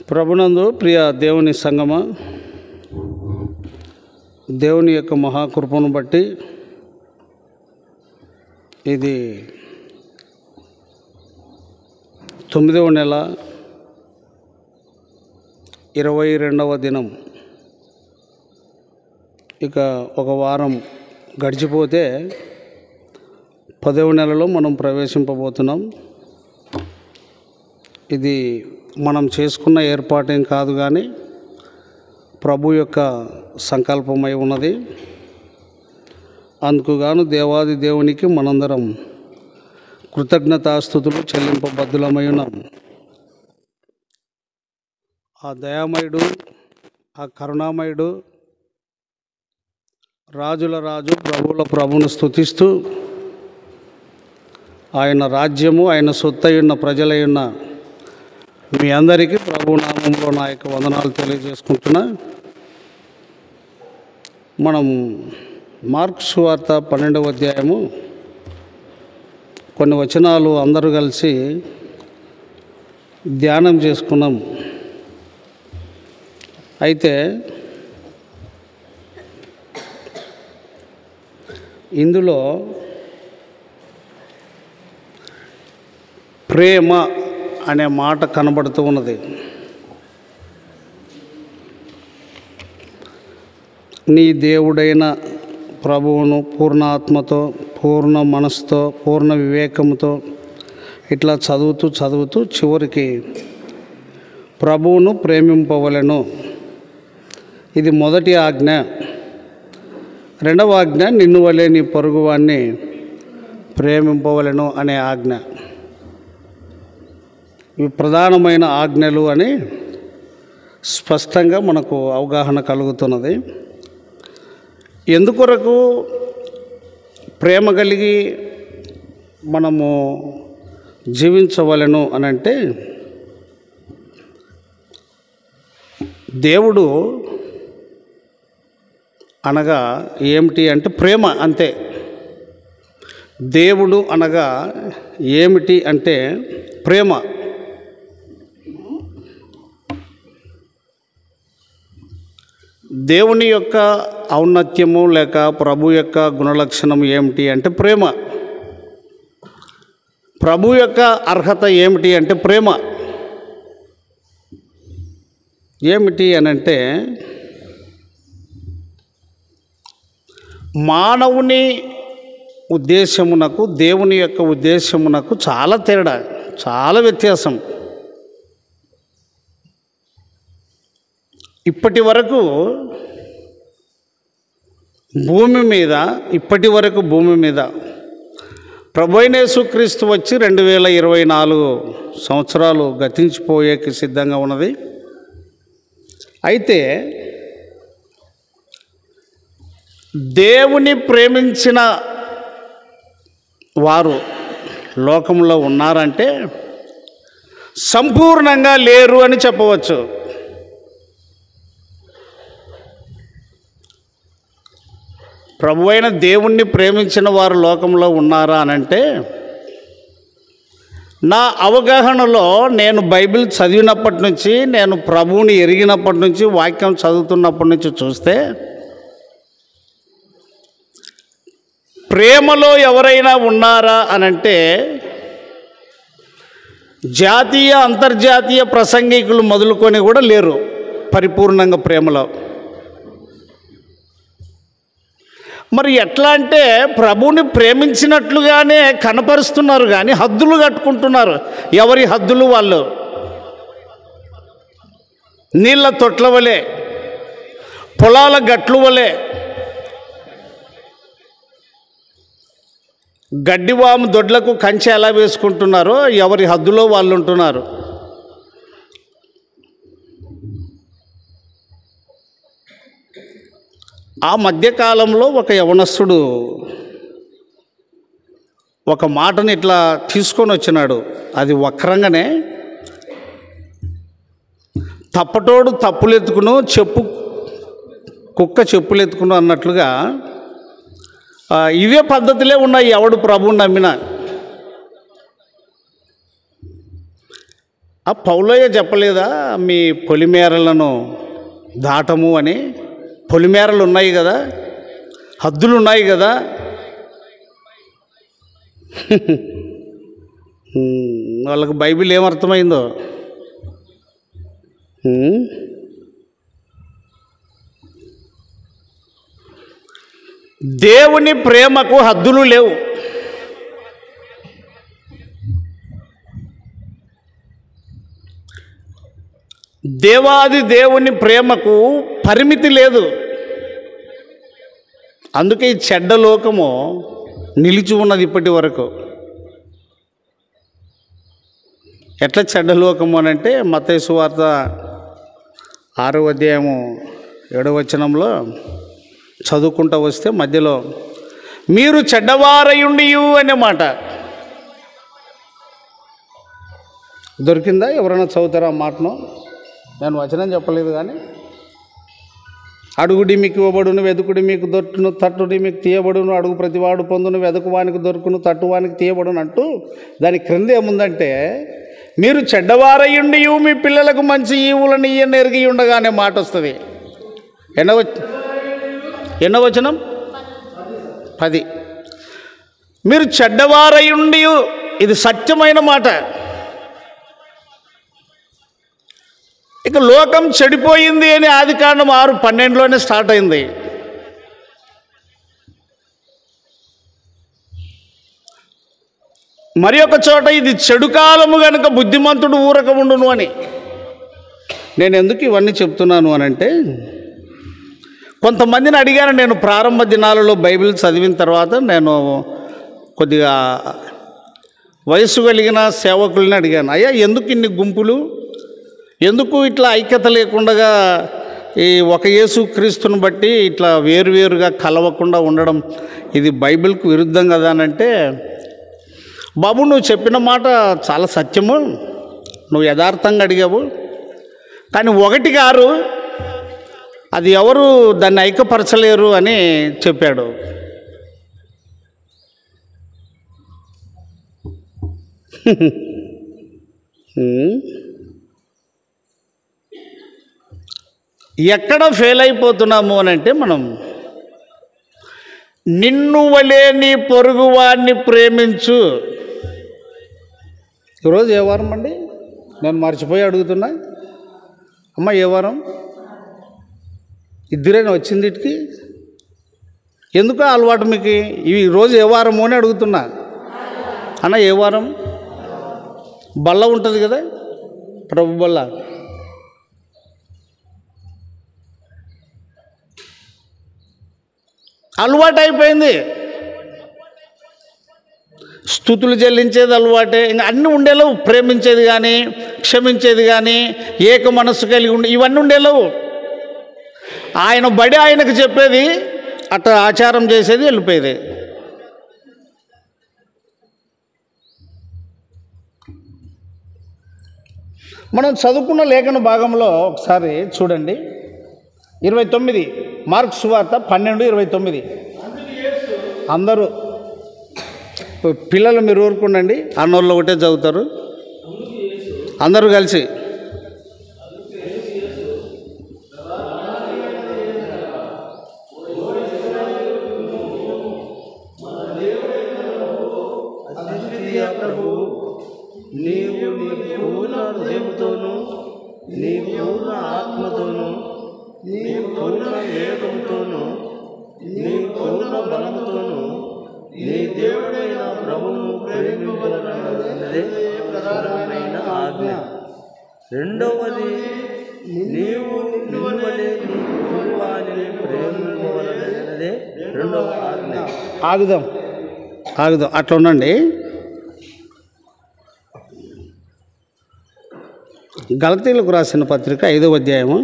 ప్రభునందు ప్రియ దేవుని సంగమ, దేవుని యొక్క మహాకృపను బట్టి ఇది 9వ నెల 22వ దినం. ఇక ఒక వారం గడిచిపోతే 10వ నెలలో మనం ప్రవేశింపబోతున్నాం. ఇది మనం చేసుకున్న ఏర్పాటేం కాదు, కానీ ప్రభు యొక్క సంకల్పమై ఉన్నది. అందుకుగాను దేవాది దేవునికి మనందరం కృతజ్ఞతాస్తుతులు చెల్లింపబద్ధులమై ఉన్నాం. ఆ దయామయుడు, ఆ కరుణామయుడు, రాజుల రాజు, ప్రభువుల ప్రభువును స్తుతిస్తూ ఆయన రాజ్యము, ఆయన సొత్తై ఉన్న ప్రజలై ఉన్న మీ అందరికీ ప్రభు నామంలో నా యొక్క వందనాలు తెలియజేసుకుంటున్నా. మనం మార్కు సువార్త 12వ అధ్యాయము కొన్ని వచనాలు అందరూ కలిసి ధ్యానం చేసుకున్నాం. అయితే ఇందులో ప్రేమ అనే మాట కనబడుతూ ఉన్నది. నీ దేవుడైన ప్రభువును పూర్ణ ఆత్మతో, పూర్ణ మనసుతో, పూర్ణ వివేకంతో ఇట్లా చదువుతూ చివరికి ప్రభువును ప్రేమింపవలెను. ఇది మొదటి ఆజ్ఞ. రెండవ ఆజ్ఞ నిన్ను వలె నీ పొరుగువాన్ని ప్రేమింపవలెను అనే ఆజ్ఞ. ఇవి ప్రధానమైన ఆజ్ఞలు అని స్పష్టంగా మనకు అవగాహన కలుగుతున్నది. ఎందుకొరకు ప్రేమ కలిగి మనము జీవించవలెను అని అంటే, దేవుడు అనగా ఏమిటి అంటే ప్రేమ, అంతే. దేవుడు అనగా ఏమిటి అంటే ప్రేమ. దేవుని యొక్క ఔన్నత్యము లేక ప్రభు యొక్క గుణలక్షణం ఏమిటి అంటే ప్రేమ. ప్రభు యొక్క అర్హత ఏమిటి అంటే ప్రేమ. ఏమిటి అనంటే, మానవుని ఉద్దేశమునకు దేవుని యొక్క ఉద్దేశమునకు చాలా తేడా, చాలా వ్యత్యాసం. ఇప్పటి వరకు భూమి మీద ప్రభువైన యేసుక్రీస్తు వచ్చి 2024 సంవత్సరాలు గతించిపోయేకి సిద్ధంగా ఉన్నది. అయితే దేవుని ప్రేమించిన వారు లోకంలో ఉన్నారంటే సంపూర్ణంగా లేరు అని చెప్పవచ్చు. ప్రభువైన దేవుణ్ణి ప్రేమించిన వారు లోకంలో ఉన్నారా అనంటే, నా అవగాహనలో నేను బైబిల్ చదివినప్పటి నుంచి, నేను ప్రభువుని ఎరిగినప్పటి నుంచి, వాక్యం చదువుతున్నప్పటి నుంచి చూస్తే, ప్రేమలో ఎవరైనా ఉన్నారా అనంటే జాతీయ అంతర్జాతీయ ప్రసంగికులు మొదలుకొని కూడా లేరు పరిపూర్ణంగా ప్రేమలో. మరి ఎట్లా అంటే ప్రభువుని ప్రేమించినట్లుగానే కనపరుస్తున్నారు, కానీ హద్దులు కట్టుకుంటున్నారు. ఎవరి హద్దులు వాళ్ళు. నీళ్ళ తొట్ల వలె, పొలాల గట్లు వలె, గడ్డివాము దొడ్లకు కంచె ఎలా వేసుకుంటున్నారో ఎవరి హద్దులో వాళ్ళు ఉంటున్నారు. ఆ మధ్యకాలంలో ఒక యవనస్తుడు ఒక మాటని ఇట్లా తీసుకొని వచ్చినాడు. అది వక్రంగానే, తప్పటోడు తప్పులెత్తుకును, కుక్క చెప్పులెత్తుకును అన్నట్లుగా ఇవే పద్ధతులే ఉన్నాయి ఎవడు ప్రభువుని నమ్మినా. ఆ పౌలయ్య చెప్పలేదా మీ పొలిమేరలను దాటము అని? పొలిమేరలు ఉన్నాయి కదా, హద్దులు ఉన్నాయి కదా. వాళ్ళకు బైబిల్ ఏమర్థమైందో. దేవుని ప్రేమకు హద్దులు లేవు. దేవాది దేవుని ప్రేమకు పరిమితి లేదు. అందుకే ఈ చెడ్డ లోకము నిలిచి ఉన్నది ఇప్పటి వరకు. ఎట్లా చెడ్డ లోకము అని అంటే, మత్తయి సువార్త 6వ అధ్యాయము 7వ వచనంలో చదువుకుంటూ వస్తే మధ్యలో మీరు చెడ్డవారయుండియు అనే మాట దొరికిందా? ఎవరైనా చదువుతారా ఆ మాటను? నేను వచనం చెప్పలేదు కానీ, అడుగుడి మీకు ఇవ్వబడును, వెతుకుడి మీకు దొరుకును, తట్టుడి మీకు తీయబడును, అడుగు ప్రతివాడు పొందును, వెతుకువానికి దొరుకును, తట్టువానికి తీయబడును అంటూ దాని క్రింద ఏముందంటే, మీరు చెడ్డవారయుండి మీ పిల్లలకు మంచి ఈవులను ఇయ్యని ఎరిగి ఉండగానే మాట వస్తుంది. ఎన్నో వచనం? 10. మీరు చెడ్డవారయుండి, ఇది సత్యమైన మాట. ఇక లోకం చెడిపోయింది అని ఆదికాండం 6:12లోనే స్టార్ట్ అయింది. మరి ఒక చోట ఇది చెడు కాలము గనుక బుద్ధిమంతుడు ఊరక ఉండును అని. నేను ఎందుకు ఇవన్నీ చెప్తున్నాను అనంటే, కొంతమందిని అడిగాను నేను ప్రారంభ దినాలలో బైబిల్ చదివిన తర్వాత. నేను కొద్దిగా వయసు కలిగిన సేవకుల్ని అడిగాను, అయ్యా ఎందుకు ఇన్ని గుంపులు, ఎందుకు ఇట్లా ఐక్యత లేకుండా ఈ ఒక యేసు క్రీస్తుని బట్టి ఇట్లా వేరువేరుగా కలవకుండా ఉండడం, ఇది బైబిల్కు విరుద్ధం కదా అని అంటే, బాబు నువ్వు చెప్పిన మాట చాలా సత్యము, నువ్వు యథార్థంగా అడిగావు, కానీ 1 గారు అది ఎవరు దాన్ని ఐక్యపరచలేరు అని చెప్పాడు. ఎక్కడ ఫెయిల్ అయిపోతున్నాము అని అంటే, మనం నిన్ను వలే నీ పొరుగువాడిని ప్రేమించు. ఈరోజు ఏ వారం అండి? నేను మర్చిపోయి అడుగుతున్నా. అమ్మ ఏ వారం? ఇద్దరైనా వచ్చింది ఇటుకి. ఎందుకు అలవాటు మీకు? ఈరోజు ఏ వారము అని అడుగుతున్నా. అన్న ఏ వారం? బల్ల ఉంటుంది కదా, ప్రభు బల్ల. అలవాటు అయిపోయింది. స్తుతులు చెల్లించేది అలవాటే. ఇంకా అన్నీ ఉండేలేవు. ప్రేమించేది కానీ, క్షమించేది కానీ, ఏక మనస్సు కలిగి ఉండి ఇవన్నీ ఉండేలేవు. ఆయన బడి ఆయనకు చెప్పేది, అట్లా ఆచారం చేసేది, వెళ్ళిపోయేది. మనం చదువుకున్న లేఖన భాగంలో ఒకసారి చూడండి, 29 మార్కు సువార్త 12:29. అందరూ పిల్లలు మీరు ఊరుకుండండి, అన్నోళ్ళు ఒకటే చదువుతారు అందరూ కలిసి. నీవు నీ పూర్ణ హృదయంతోనూ, నీ పూర్ణ ఆత్మతోనూ, నీ పూర్ణ వివేకంతోనూ, నీ పూర్ణ బలముతోనూ నీ దేవుడైన ప్రభువును ప్రేమింపవలెనన్నదే ప్రధానమైన ఆజ్ఞ. రెండవది, నీవు నిన్ను వలె నీ పొరుగువానిని ప్రేమింపవలెనన్నదే రెండవ ఆజ్ఞ. ఆగుదాం అట్లా ఉండండి. గలతీయులకు రాసిన పత్రిక 5వ అధ్యాయము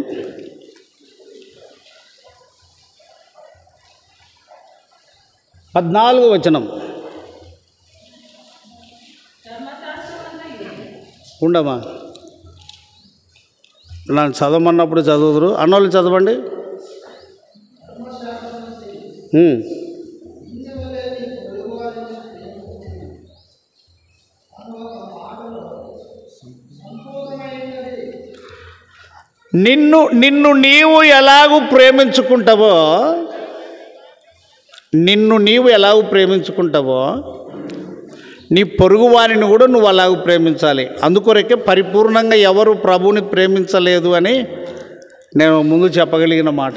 14వ వచనం. ఉండమా, నన్ను చదవమన్నప్పుడు చదువుదురు, అన్నోళ్ళు చదవండి. నిన్ను నీవు ఎలాగూ ప్రేమించుకుంటావో, నిన్ను నీవు ఎలాగూ ప్రేమించుకుంటావో నీ పొరుగువారిని కూడా నువ్వు అలాగూ ప్రేమించాలి. అందుకొరకే పరిపూర్ణంగా ఎవరు ప్రభువుని ప్రేమించలేదు అని నేను ముందు చెప్పగలిగిన మాట.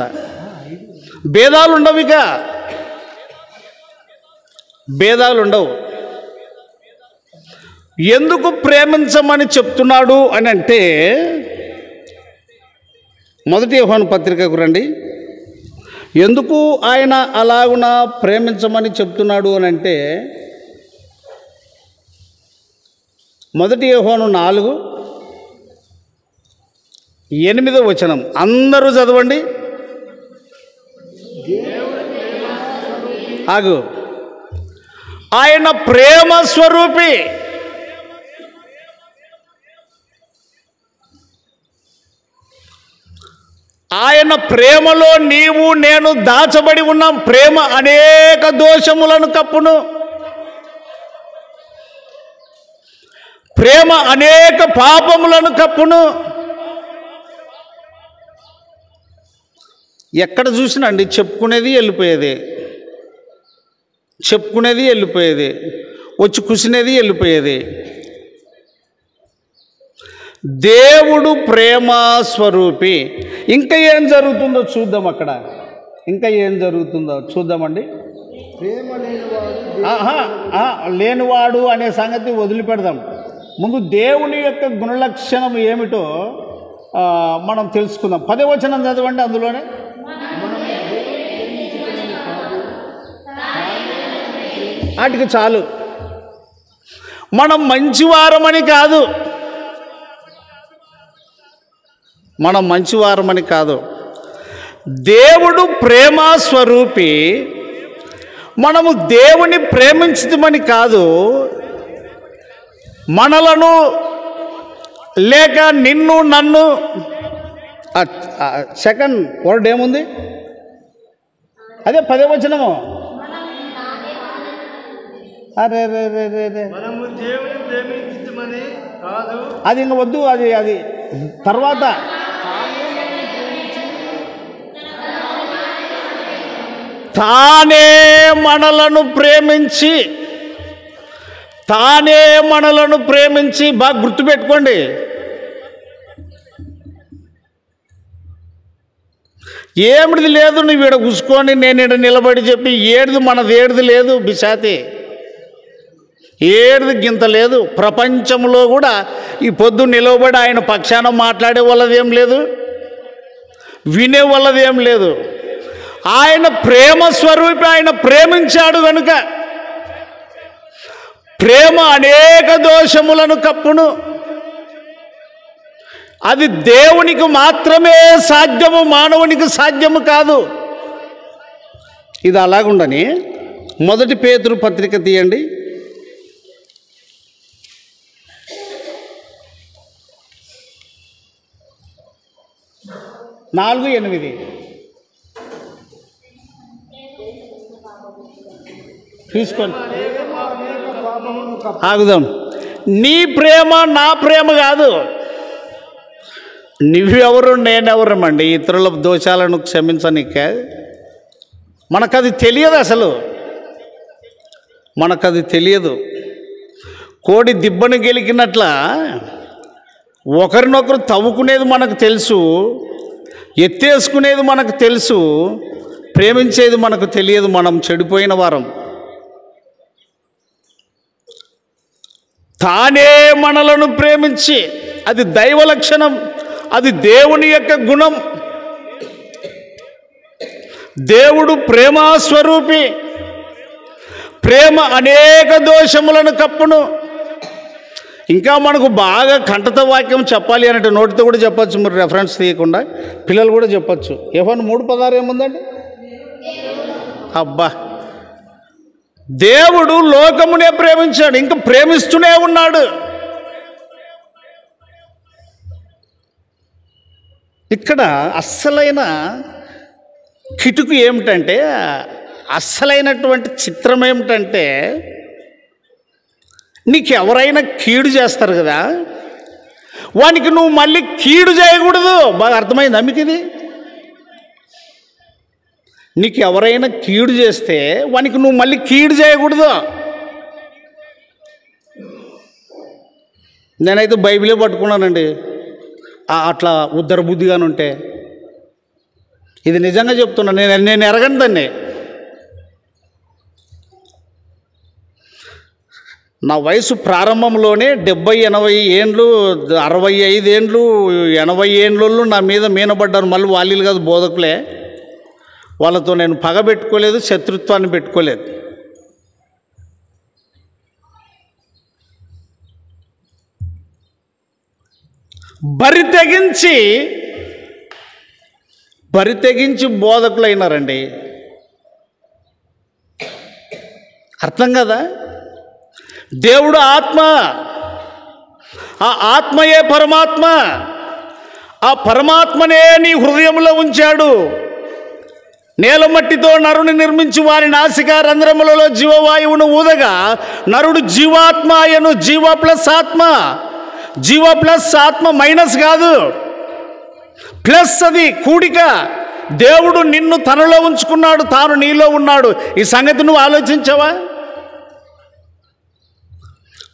భేదాలు ఉండవు, ఇక భేదాలు ఉండవు. ఎందుకు ప్రేమించమని చెప్తున్నాడు అని అంటే, మొదటి యోహాను పత్రికకు రండి. ఎందుకు ఆయన అలాగున ప్రేమించమని చెప్తున్నాడు అని అంటే, మొదటి యోహాను 4:8 అందరూ చదవండి. ఆగు. ఆయన ప్రేమ స్వరూపి, ఆయన ప్రేమలో నీవు నేను దాచబడి ఉన్నాం. ప్రేమ అనేక దోషములను కప్పును, ప్రేమ అనేక పాపములను కప్పును. ఎక్కడ చూసినా అండి చెప్పుకునేది వెళ్ళిపోయేది, చెప్పుకునేది వెళ్ళిపోయేది, వచ్చి కుసినేది వెళ్ళిపోయేది. దేవుడు ప్రేమ స్వరూపి. ఇంకా ఏం జరుగుతుందో చూద్దాం. అక్కడ ఇంకా ఏం జరుగుతుందో చూద్దామండి. ప్రేమ లేనివాడు లేనివాడు అనే సంగతి వదిలిపెడదాం. ముందు దేవుని యొక్క గుణలక్షణం ఏమిటో మనం తెలుసుకుందాం. 10వ వచనం చదవండి. అందులోనే వాటికి చాలు. మనం మంచివారమని కాదు, మనం మంచివారమని కాదు. దేవుడు ప్రేమ స్వరూపి. మనము దేవుని ప్రేమించమని కాదు, మనలను లేక నిన్ను నన్ను. సెకండ్ వర్డ్ ఏముంది? అదే 10వ వచనము. అరే రే రే రే రే, మనము దేవుని ప్రేమించమని కాదు, అది ఇంక వద్దు. అది తర్వాత తానే మనలను ప్రేమించి, తానే మనలను ప్రేమించి. బాగా గుర్తుపెట్టుకోండి. ఏమిటిది లేదు, నువ్వు ఈడ కూసుకొని నేను ఈడ నిలబడి చెప్పి ఏడిది మనది ఏడిది లేదు. బిశాతి ఏడిది గింత లేదు. ప్రపంచంలో కూడా ఈ పొద్దు నిలబడి ఆయన పక్షాన మాట్లాడే వాళ్ళదేం లేదు, వినే వాళ్ళదేం లేదు. ఆయన ప్రేమ స్వరూపి. ఆయన ప్రేమించాడు కనుక ప్రేమ అనేక దోషములను కప్పును. అది దేవునికి మాత్రమే సాధ్యము, మానవునికి సాధ్యము కాదు. ఇది అలాగుండని 1 పేతురు పత్రిక తీయండి. 4:8 తీసుకోండి. ఆగుదాం. నీ ప్రేమ నా ప్రేమ కాదు. నువ్వెవరు నేనెవరమండి ఇతరుల దోషాలను క్షమించనికే? మనకది తెలియదు, అసలు మనకది తెలియదు. కోడి దిబ్బను గెలికినట్ల ఒకరినొకరు తవ్వుకునేది మనకు తెలుసు, ఎత్తేసుకునేది మనకు తెలుసు, ప్రేమించేది మనకు తెలియదు. మనం చెడిపోయిన వారం. తానే మనలను ప్రేమించి, అది దైవ లక్షణం, అది దేవుని యొక్క గుణం. దేవుడు ప్రేమస్వరూపి. ప్రేమ అనేక దోషములను కప్పును. ఇంకా మనకు బాగా కంఠత వాక్యం చెప్పాలి అంటే నోటితో కూడా చెప్పచ్చు, మీరు రెఫరెన్స్ తీయకుండా పిల్లలు కూడా చెప్పచ్చు. యోహాను 3:16 ఏముందండి? అబ్బా, దేవుడు లోకమునే ప్రేమించాడు, ఇంకా ప్రేమిస్తూనే ఉన్నాడు. ఇక్కడ అస్సలైన కిటుకు ఏమిటంటే, అస్సలైనటువంటి చిత్రం ఏమిటంటే, నీకు ఎవరైనా కీడు చేస్తారు కదా, వానికి నువ్వు మళ్ళీ కీడు చేయకూడదు. బాగా అర్థమైందా మీకు ఇది? నీకు ఎవరైనా కీడు చేస్తే వానికి నువ్వు మళ్ళీ కీడు చేయకూడదు. నేనైతే బైబిలే పట్టుకున్నానండి. అట్లా ఉద్దర బుద్ధిగానే ఉంటే ఇది నిజంగా చెప్తున్నా. నేను ఎరగను దాన్ని. నా వయసు ప్రారంభంలోనే 70-80 ఏండ్లు, 65 ఏండ్లు, 80 ఏండ్లు నా మీద మీనబడ్డారు. మళ్ళీ వాళ్ళు కాదు, బోధకులే. వాళ్ళతో నేను పగ పెట్టుకోలేదు, శత్రుత్వాన్ని పెట్టుకోలేదు. బరి తెగించి బోధకులు అయినారండి. అర్థం కదా? దేవుడు ఆత్మ, ఆ ఆత్మయే పరమాత్మ. ఆ పరమాత్మనే నీ హృదయంలో ఉంచాడు. నేలమట్టితో నరుని నిర్మించి వారి నాసిక రంధ్రములలో జీవవాయువును ఊదగా నరుడు జీవాత్మ అయను. జీవ ప్లస్ ఆత్మ, జీవ ప్లస్ ఆత్మ మైనస్ కాదు, ప్లస్. అది కూడిక. దేవుడు నిన్ను తనలో ఉంచుకున్నాడు, తాను నీలో ఉన్నాడు. ఈ సంగతి నువ్వు ఆలోచించావా?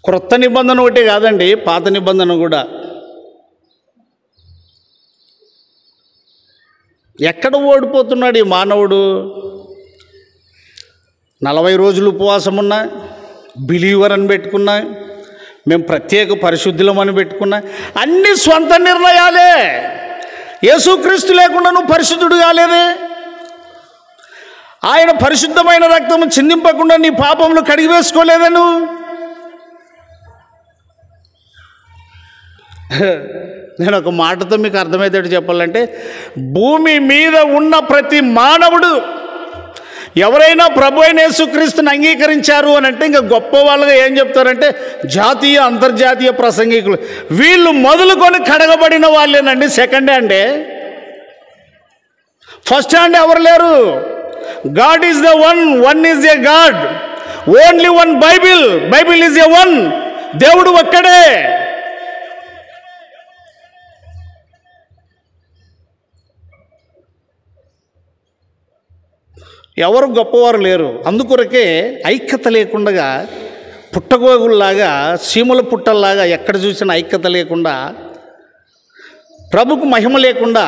క్రొత్త నిబంధన ఒకటే కాదండి, పాత నిబంధన కూడా. ఎక్కడ ఓడిపోతున్నాడు ఈ మానవుడు? 40 రోజులు ఉపవాసం ఉన్నా, బిలీవర్ అని పెట్టుకున్నా, మేము ప్రత్యేక పరిశుద్ధులమని పెట్టుకున్నా, అన్ని స్వంత నిర్ణయాలే. యేసుక్రీస్తు లేకుండా నువ్వు పరిశుద్ధుడు కాలేదే. ఆయన పరిశుద్ధమైన రక్తము చిందింపకుండా నీ పాపములు కడిగివేసుకోలేదే నువ్వు. నేను ఒక మాటతో మీకు అర్థమయ్యేటట్టు చెప్పాలంటే, భూమి మీద ఉన్న ప్రతి మానవుడు ఎవరైనా ప్రభు అయిన యేసుక్రీస్తుని అంగీకరించారు అని అంటే ఇంకా గొప్ప వాళ్ళుగా ఏం చెప్తారంటే జాతీయ అంతర్జాతీయ ప్రసంగికులు. వీళ్ళు మొదలుకొని కడగబడిన వాళ్ళేనండి. సెకండ్ హ్యాండే, ఫస్ట్ హ్యాండ్ ఎవరు లేరు. God is the one, one is a God, only one Bible, Bible is a one. దేవుడు ఒక్కడే. ఎవరు గొప్పవారు లేరు. అందుకొరకే ఐక్యత లేకుండా, పుట్టగోగుల్లాగా, సీమల పుట్టల్లాగా ఎక్కడ చూసినా ఐక్యత లేకుండా, ప్రభుకు మహిమ లేకుండా.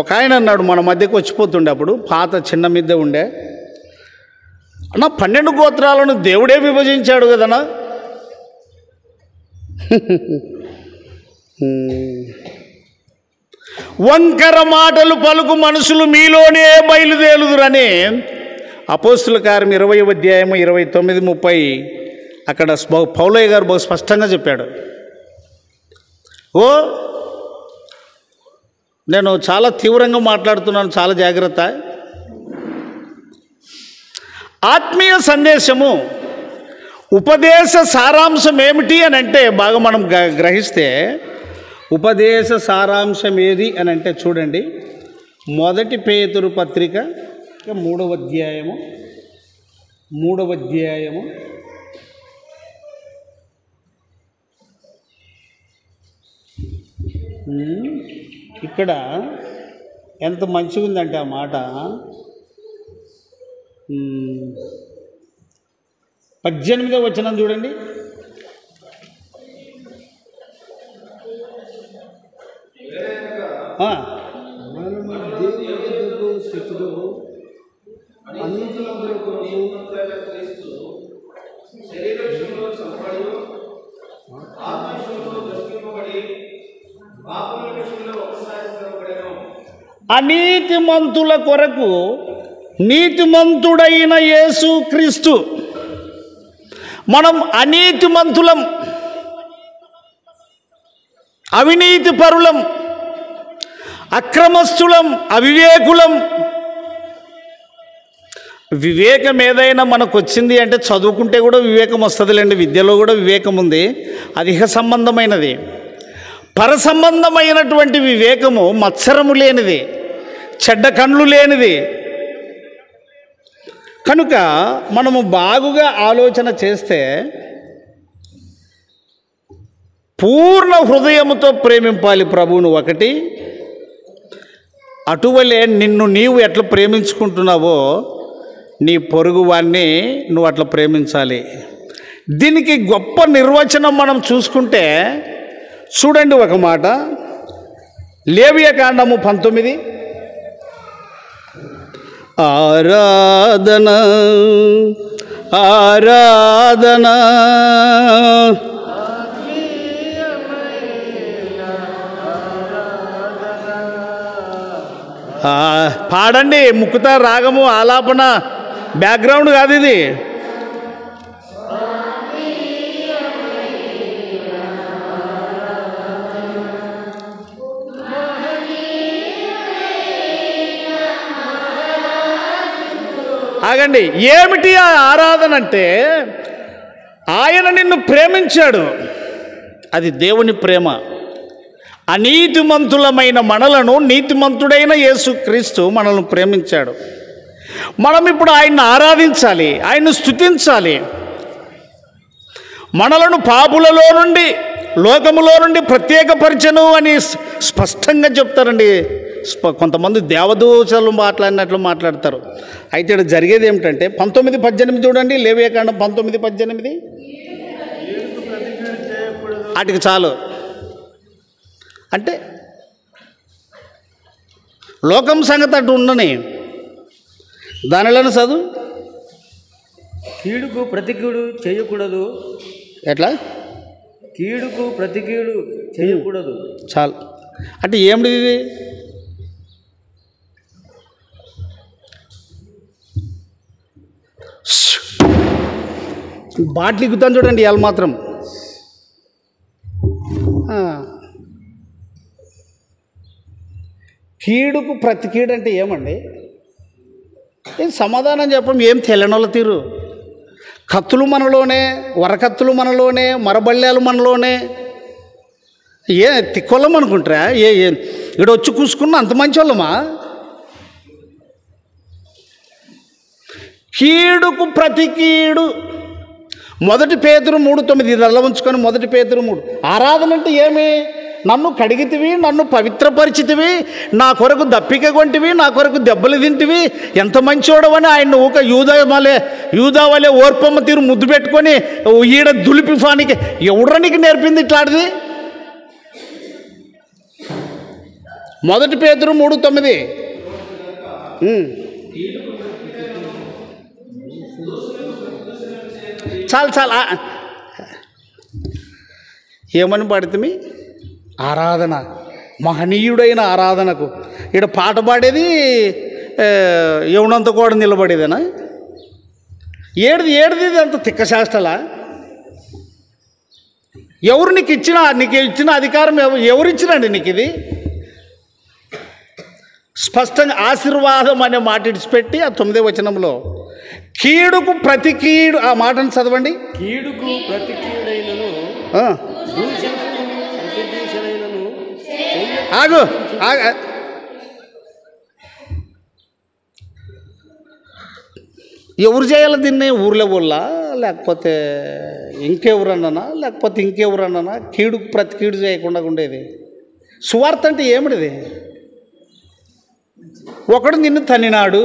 ఒక ఆయన అన్నాడు, మన మధ్యకు వచ్చిపోతుండే, అప్పుడు పాత చిన్న మిద్దె ఉండే, అన్న 12 గోత్రాలను దేవుడే విభజించాడు కదనా. వంకర మాటలు పలుకు మనుషులు మీలోనే బయలుదేలుదురని అపోస్తుల కార్యం 20వ అధ్యాయం 29, 30 అక్కడ పౌలయ్య గారు బహు స్పష్టంగా చెప్పాడు. నేను చాలా తీవ్రంగా మాట్లాడుతున్నాను, చాలా జాగ్రత్త. ఆత్మీయ సందేశము ఉపదేశ సారాంశం ఏమిటి అని అంటే, బాగా మనం గ్రహిస్తే ఉపదేశ సారాంశం ఏది అని అంటే చూడండి, 1 పేతురు పత్రిక 3వ అధ్యాయము ఇక్కడ ఎంత మంచిగా ఉందంటే ఆ మాట. 18వ వచనం చూడండి. అనీతిమంతుల కొరకు నీతిమంతుడైన యేసు క్రీస్తు. మనం అనీతిమంతులం, అవినీతి పరులం, అక్రమస్తులం, అవివేకులం. వివేకం ఏదైనా మనకు వచ్చింది అంటే చదువుకుంటే కూడా వివేకం వస్తుందిలేండి. విద్యలో కూడా వివేకం ఉంది, అది ఇహ సంబంధమైనది. పర సంబంధమైనటువంటి వివేకము మత్సరము లేనిది, చెడ్డ కండ్లు లేనిది. కనుక మనము బాగుగా ఆలోచన చేస్తే పూర్ణ హృదయముతో ప్రేమింపాలి ప్రభువును. ఒకటి, అటువలే నిన్ను నీవు ఎట్లా ప్రేమించుకుంటున్నావో నీ పొరుగువాన్ని నువ్వు అట్లా ప్రేమించాలి. దీనికి గొప్ప నిర్వచనం మనం చూసుకుంటే చూడండి ఒక మాట, లేవియకాండము 19. ఆరాధన ఆరాధన పాడండి, ముక్కుతా రాగము ఆలాపన బ్యాక్గ్రౌండ్ కాదు ఇది. ఆగండి, ఏమిటి ఆ ఆరాధన అంటే ఆయన నిన్ను ప్రేమించాడు, అది దేవుని ప్రేమ. అనీతిమంతులమైన మనలను నీతిమంతుడైన యేసుక్రీస్తు మనల్ని ప్రేమించాడు. మనం ఇప్పుడు ఆయన్ని ఆరాధించాలి, ఆయన్ని స్తుతించాలి. మనలను పాపులలో నుండి లోకములో నుండి ప్రత్యేకపరచను అని స్పష్టంగా చెప్తారండి. కొంతమంది దేవదూతలు మాట్లాడినట్లు మాట్లాడతారు. అయితే ఇక్కడ జరిగేది ఏమిటంటే 19:18 చూడండి, లేవియకాండం 19:18. వాటికి చాలు. అంటే లోకం సంగతి అటు ఉండని దానిలోనే చదువు. కీడుకు ప్రతికీడు చేయకూడదు. ఎట్లా? కీడుకు ప్రతికీడు చేయకూడదు. చాలు. అంటే ఏమిటి ఇది? బాటిల్ గుద్దాను చూడండి ఇవాళ మాత్రం. కీడుకు ప్రతి కీడు అంటే ఏమండి? ఏం సమాధానం చెప్పం, ఏం తెల్లనోళ్ళ తీరు. కత్తులు మనలోనే, వరకత్తులు మనలోనే, మరబళ్ళాలు మనలోనే. ఏ తిక్కొల్లం అనుకుంటారా? ఇక్కడ వచ్చి కూసుకున్న అంత మంచి వాళ్ళమా? కీడుకు ప్రతి కీడు. 1 పేతురు 3:9 ఇది అల్ల ఉంచుకొని 1 పేతురు 3. ఆరాధన అంటే ఏమి? నన్ను కడిగితివి, నన్ను పవిత్రపరిచితివి, నా కొరకు దప్పిక కొంటివి, నా కొరకు దెబ్బలు తింటివి, ఎంత మంచోడవని ఆయన ఊక యూదావలే ఓర్పమ్మ తీరు ముద్దు పెట్టుకొని ఈడ దులిపిఫానికి ఎవడనికి నేర్పింది ఇట్లాంటిది? 1 పేతురు 3:9. చాలా ఏమని పడుతుంది? ఆరాధన, మహనీయుడైన ఆరాధనకు. ఇక్కడ పాట పాడేది ఎవడంత కూడా నిలబడేదేనా? ఏడిది అంత తిక్క శాస్త్రలా? ఎవరు నీకు ఇచ్చిన అధికారం ఎవరిచ్చినండి నీకు ఇది? స్పష్టంగా ఆశీర్వాదం అనే మాట ఇడిచిపెట్టి ఆ 9వ వచనంలో కీడుకు ప్రతి కీడు, ఆ మాటను చదవండి. కీడుకు ప్రతి కీడైనను ఆగు. ఎవరు చేయాలి దీన్ని? ఊర్లో ఊళ్ళా, లేకపోతే ఇంకెవరన్నానా, లేకపోతే ఇంకెవరన్నానా? కీడుకు ప్రతి కీడు చేయకుండా ఉండేది సువార్త అంటే ఏమిటిది? ఒకడు నిన్ను తన్నినాడు,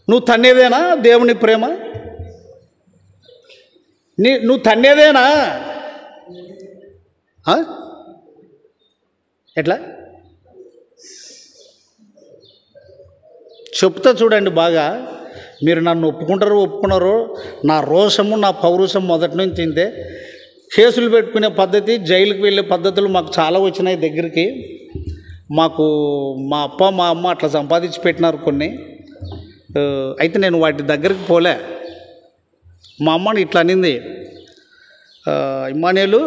నువ్వు తన్నేదేనా దేవుని ప్రేమ? నువ్వు తన్నేదేనా? ఎట్లా చెప్తా చూడండి బాగా. మీరు నన్ను ఒప్పుకున్నారో నా రోషము నా పౌరుషం మొదటి నుంచి తింటే కేసులు పెట్టుకునే పద్ధతి, జైలుకి వెళ్ళే పద్ధతులు మాకు చాలా వచ్చినాయి దగ్గరికి. మాకు మా అప్ప మా అమ్మ అట్లా సంపాదించి పెట్టినారు కొన్ని. అయితే నేను వాటి దగ్గరికి పోలే. మా అమ్మని ఇట్లా అనింది, ఇమ్మానేలు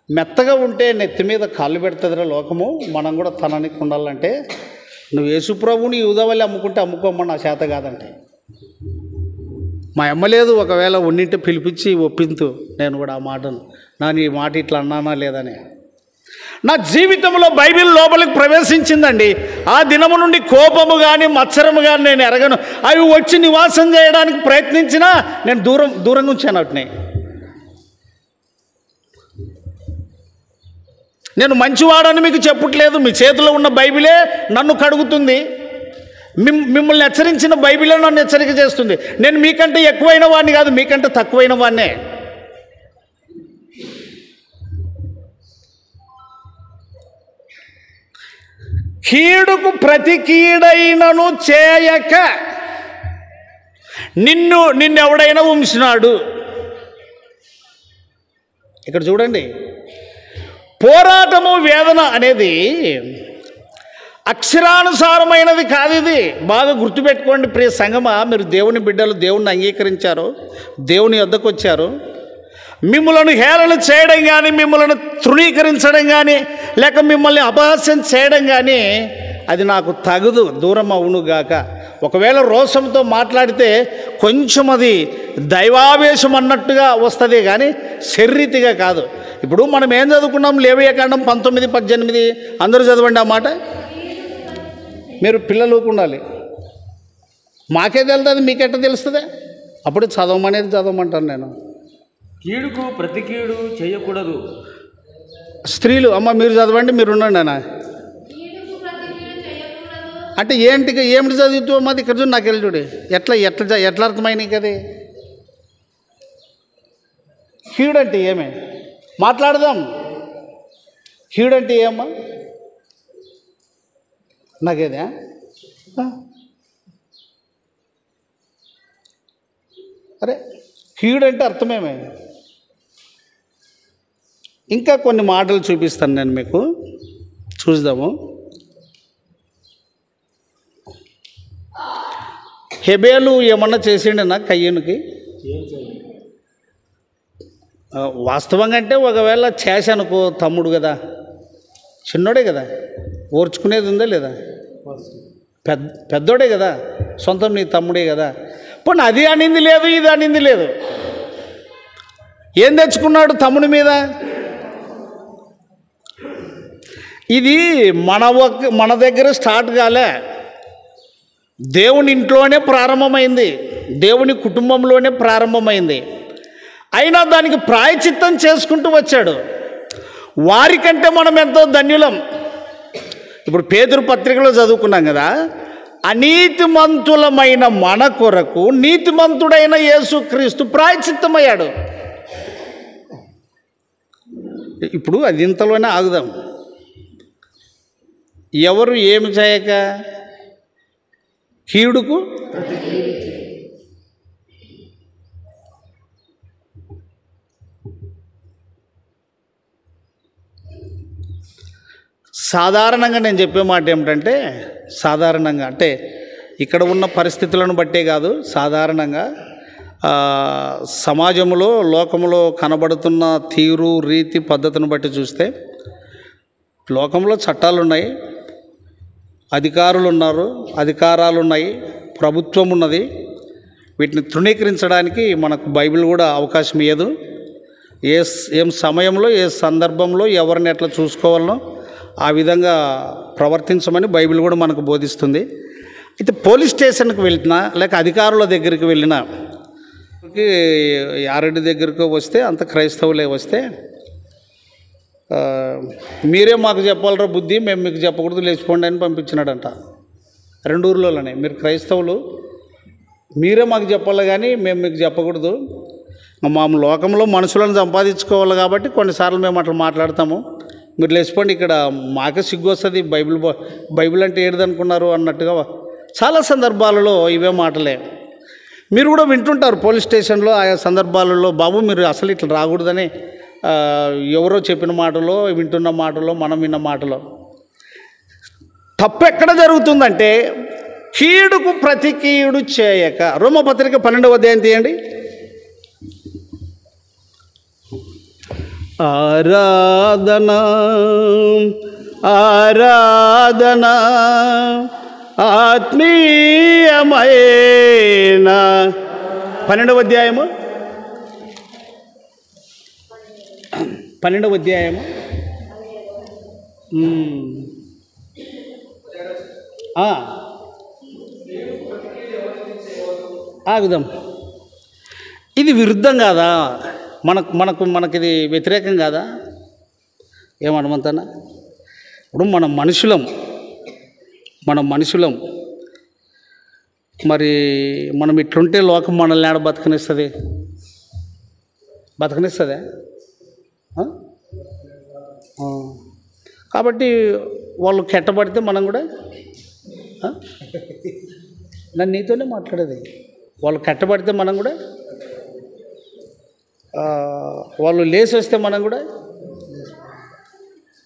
మెత్తగా ఉంటే నెత్తి మీద కాళ్ళు పెడుతుందిరా లోకము, మనం కూడా తనానికి ఉండాలంటే నువ్వు యేసుప్రభుని యూదావల్లి అమ్ముకుంటే అమ్ముకోమ్మ, నా చేత కాదంటే. మా అమ్మ లేదు, ఒకవేళ ఉన్నింటే పిలిపించి ఒప్పింతు నేను కూడా ఆ మాటను, ఈ మాట ఇట్లా అన్నానా లేదని. నా జీవితంలో బైబిల్ లోపలికి ప్రవేశించిందండి. ఆ దినము నుండి కోపము కానీ మత్సరము కానీ నేను ఎరగను. అవి వచ్చి నివాసం చేయడానికి ప్రయత్నించినా నేను దూరంగా ఉంచాను వాటిని. నేను మంచివాడని మీకు చెప్పట్లేదు. మీ చేతిలో ఉన్న బైబిలే నన్ను కడుగుతుంది. మిమ్మల్ని హెచ్చరించిన బైబిలే నన్ను హెచ్చరిక చేస్తుంది. నేను మీకంటే ఎక్కువైన వాడిని కాదు, మీకంటే తక్కువైన వాడినే. కీడుకు ప్రతి కీడైనను చేయక నిన్నెవడైనా ఉంచినాడు. ఇక్కడ చూడండి, పోరాటము వేదన అనేది అక్షరానుసారమైనది కాదు. ఇది బాగా గుర్తుపెట్టుకోండి ప్రియ సంగమా. మీరు దేవుని బిడ్డలు, దేవుణ్ణి అంగీకరించారు, దేవుని వద్దకు వచ్చారు. మిమ్మల్ని హేళన చేయడం కానీ, మిమ్మల్ని తృణీకరించడం కానీ, లేక మిమ్మల్ని అపహాస్యం చేయడం కానీ అది నాకు తగదు, దూరం అవునుగాక. ఒకవేళ రోషంతో మాట్లాడితే కొంచెం అది దైవావేశం అన్నట్టుగా వస్తుంది కానీ శరీరీతిగా కాదు. ఇప్పుడు మనం ఏం చదువుకున్నాం? లేవియాకాండం 19:18 అందరూ చదవండి ఆ మాట. మీరు పిల్లలకు ఉండాలి. మాకే తెలుస్తుంది, మీకెట్ట తెలుస్తుంది? అప్పుడు చదవమంటాను నేను. కీడుకు ప్రతి కీడు చేయకూడదు. స్త్రీలు అమ్మ మీరు చదవండి, మీరు ఉండండి అన్న. అంటే ఏమిటి చదువుతూ మాది ఇక్కడ చూడు, నాకు వెళ్ళి చూడు ఎట్లా అర్థమైనాయి కదే. కీడంటే ఏమే మాట్లాడదాం. కీడంటే ఏమ్మా నాకేదే? అరే కీడంటే అర్థమేమే? ఇంకా కొన్ని మాటలు చూపిస్తాను నేను మీకు, చూద్దాము. హెబేలు ఏమన్నా చేసిండే నా కయ్యనుకి? వాస్తవంగా అంటే ఒకవేళ చేశానుకో, తమ్ముడు కదా, చిన్నోడే కదా, ఓర్చుకునేది ఉందా లేదా? పెద్దోడే కదా, సొంతం నీ తమ్ముడే కదా. పోనీ అది అనింది లేదు, ఇది అనింది లేదు. ఏం తెచ్చుకున్నాడు తమ్ముడి మీద? ఇది మన దగ్గర స్టార్ట్ కాలే, దేవుని ఇంట్లోనే ప్రారంభమైంది, దేవుని కుటుంబంలోనే ప్రారంభమైంది. అయినా దానికి ప్రాయచిత్తం చేసుకుంటూ వచ్చాడు. వారికంటే మనం ఎంతో ధన్యులం. ఇప్పుడు పేతురు పత్రికలో చదువుకున్నాం కదా, అనీతిమంతులమైన మన కొరకు నీతిమంతుడైన యేసుక్రీస్తు ప్రాయచిత్తమయ్యాడు. ఇప్పుడు అది ఇంతలోనే ఆగుదాం. ఎవరు ఏమి చేయక కీడుకు సాధారణంగా నేను చెప్పే మాట ఏమిటంటే, సాధారణంగా అంటే ఇక్కడ ఉన్న పరిస్థితులను బట్టే కాదు, సాధారణంగా సమాజంలో లోకంలో కనబడుతున్న తీరు రీతి పద్ధతిని బట్టి చూస్తే లోకంలో చట్టాలు ఉన్నాయి, అధికారులు ఉన్నారు, అధికారాలు ఉన్నాయి, ప్రభుత్వం ఉన్నది. వీటిని తృణీకరించడానికి మనకు బైబిల్ కూడా అవకాశం ఇవ్వదు. ఏం సమయంలో ఏ సందర్భంలో ఎవరిని ఎట్లా చూసుకోవాలనో ఆ విధంగా ప్రవర్తించమని బైబిల్ కూడా మనకు బోధిస్తుంది. అయితే పోలీస్ స్టేషన్కి వెళ్ళినా లేక అధికారుల దగ్గరికి వెళ్ళినా, యారెడ్డి దగ్గరకు వస్తే అంత క్రైస్తవులే వస్తే, మీరే మాకు చెప్పాలరా బుద్ధి, మేము మీకు చెప్పకూడదు, లేచిపోండి అని పంపించినాడంట. 2 ఊర్లలోనే. మీరు క్రైస్తవులు, మీరే మాకు చెప్పాలి కానీ మేము మీకు చెప్పకూడదు. మా లోకంలో మనుషులను సంపాదించుకోవాలి కాబట్టి కొన్నిసార్లు మేము అట్లా మాట్లాడతాము, మీరు లేచిపోండి, ఇక్కడ మాకే సిగ్గు వస్తుంది, బైబిల్ అంటే ఏడుదనుకున్నారు అన్నట్టుగా చాలా సందర్భాలలో ఇవే మాటలే. మీరు కూడా వింటుంటారు పోలీస్ స్టేషన్లో ఆయా సందర్భాలలో, బాబు మీరు అసలు ఇట్లా రాకూడదని ఎవరో చెప్పిన మాటలో, వింటున్న మాటలో, మనం విన్న మాటలో. తప్పు ఎక్కడ జరుగుతుందంటే కీడుకు ప్రతి కీడు చేయక. రోమపత్రిక 12వ అధ్యాయం తీయండి. ఆరాధన ఆరాధన ఆత్మీయమైన 12వ అధ్యాయము 12వ అధ్యాయము ఆగుదాం. ఇది విరుద్ధం కాదా? మనకిది వ్యతిరేకం కాదా? ఏమనుమంతానా? ఇప్పుడు మనం మనుషులం మరి మనం ఇట్లుంటే లోకం మనల్ని ఆడ బతకనిస్తుందా? కాబట్టి వాళ్ళు కెట్టబడితే మనం కూడా నన్ను నీతోనే మాట్లాడేది. వాళ్ళు కట్టబడితే మనం కూడా, వాళ్ళు లేచి వస్తే మనం కూడా,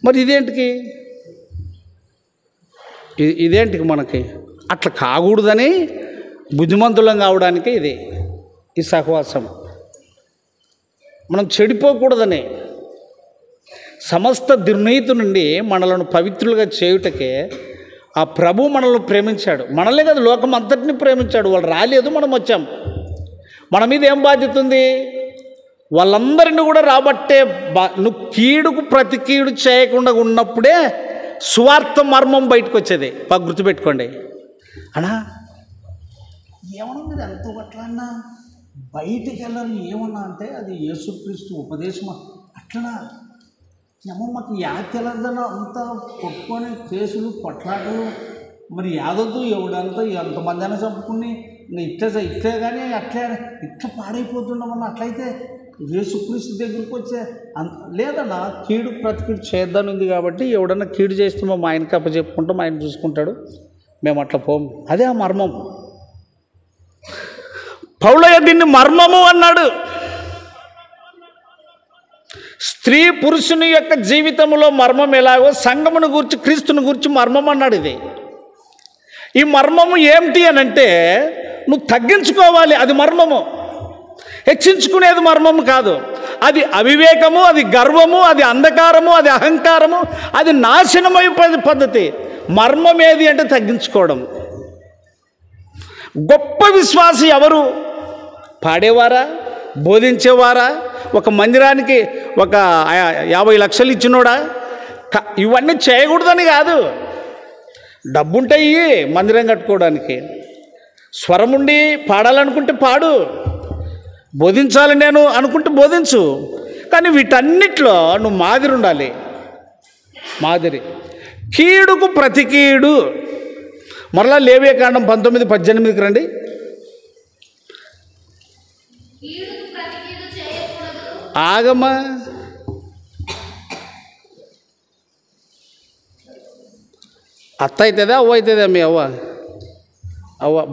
మరి ఇదేంటికి మనకి అట్లా కాకూడదని బుద్ధిమంతులం కావడానికి ఈ సహవాసం. మనం చెడిపోకూడదని, సమస్త దుర్నీతి నుండి మనలను పవిత్రులుగా చేయుటకే ఆ ప్రభు మనల్ని ప్రేమించాడు. మనలే కదా, లోకం అంతటిని ప్రేమించాడు. వాళ్ళు రాలేదు, మనం వచ్చాం. మన మీద ఏం బాధ్యత ఉంది? వాళ్ళందరినీ కూడా రాబట్టే నువ్వు కీడుకు ప్రతి కీడు చేయకుండా ఉన్నప్పుడే సువార్త మర్మం బయటకు వచ్చేది. బాగా గుర్తుపెట్టుకోండి అన్నా. ఏమన్నా మీరు ఎంతో అట్లన్నా బయటికి వెళ్ళాలని ఏమన్నా అంటే అది యేసుక్రీస్తు ఉపదేశం అట్లనా? ఏమో మాకు యాద తెలదన అంతా కొట్టుకొని కేసులు కొట్లాటలు, మరి యాదొద్దు ఎవడంతా ఎంతమంది అయినా చంపుకుని ఇట్లే కానీ ఇట్లా పాడైపోతున్నామన్నా. అట్లయితే యేసుక్రీస్తు దగ్గరికి వచ్చే లేదన్నా, కీడు ప్రతికీడు చేద్దాని ఉంది కాబట్టి ఎవడన్నా కీడు చేస్తే మా ఆయనకి అప్పచెప్పుకుంటాం, ఆయన చూసుకుంటాడు, మేము అట్లా పోము. అదే ఆ మర్మం. పౌలయ్య దీన్ని మర్మము అన్నాడు. స్త్రీ పురుషుని యొక్క జీవితంలో మర్మం ఎలాగో సంఘమును గురించి, క్రీస్తుని గురించి మర్మం అన్నాడు. ఈ మర్మము ఏమిటి అని అంటే నువ్వు తగ్గించుకోవాలి. అది మర్మము. హెచ్చించుకునేది మర్మము కాదు. అది అవివేకము, అది గర్వము, అది అంధకారము, అది అహంకారము, అది నాశనమైపోయే పద్ధతి. మర్మం ఏది అంటే తగ్గించుకోవడం. గొప్ప విశ్వాసి ఎవరు? పాడేవారా? బోధించేవారా? ఒక మందిరానికి ఒక 50 లక్షలు ఇచ్చినోడా? ఇవన్నీ చేయకూడదని కాదు. డబ్బుంటాయి మందిరం కట్టుకోవడానికి. స్వరముండి పాడాలనుకుంటే పాడు, బోధించాలి నేను అనుకుంటే బోధించు. కానీ వీటన్నిటిలో నువ్వు మాదిరి ఉండాలి. మాదిరి. కీడుకు ప్రతి కీడు. మరలా లేవియాకాండం 19:18కి రండి. ఆగమా, అత్త అవుతుందా అవ్వ అవుతుందా? మీ అవ్వ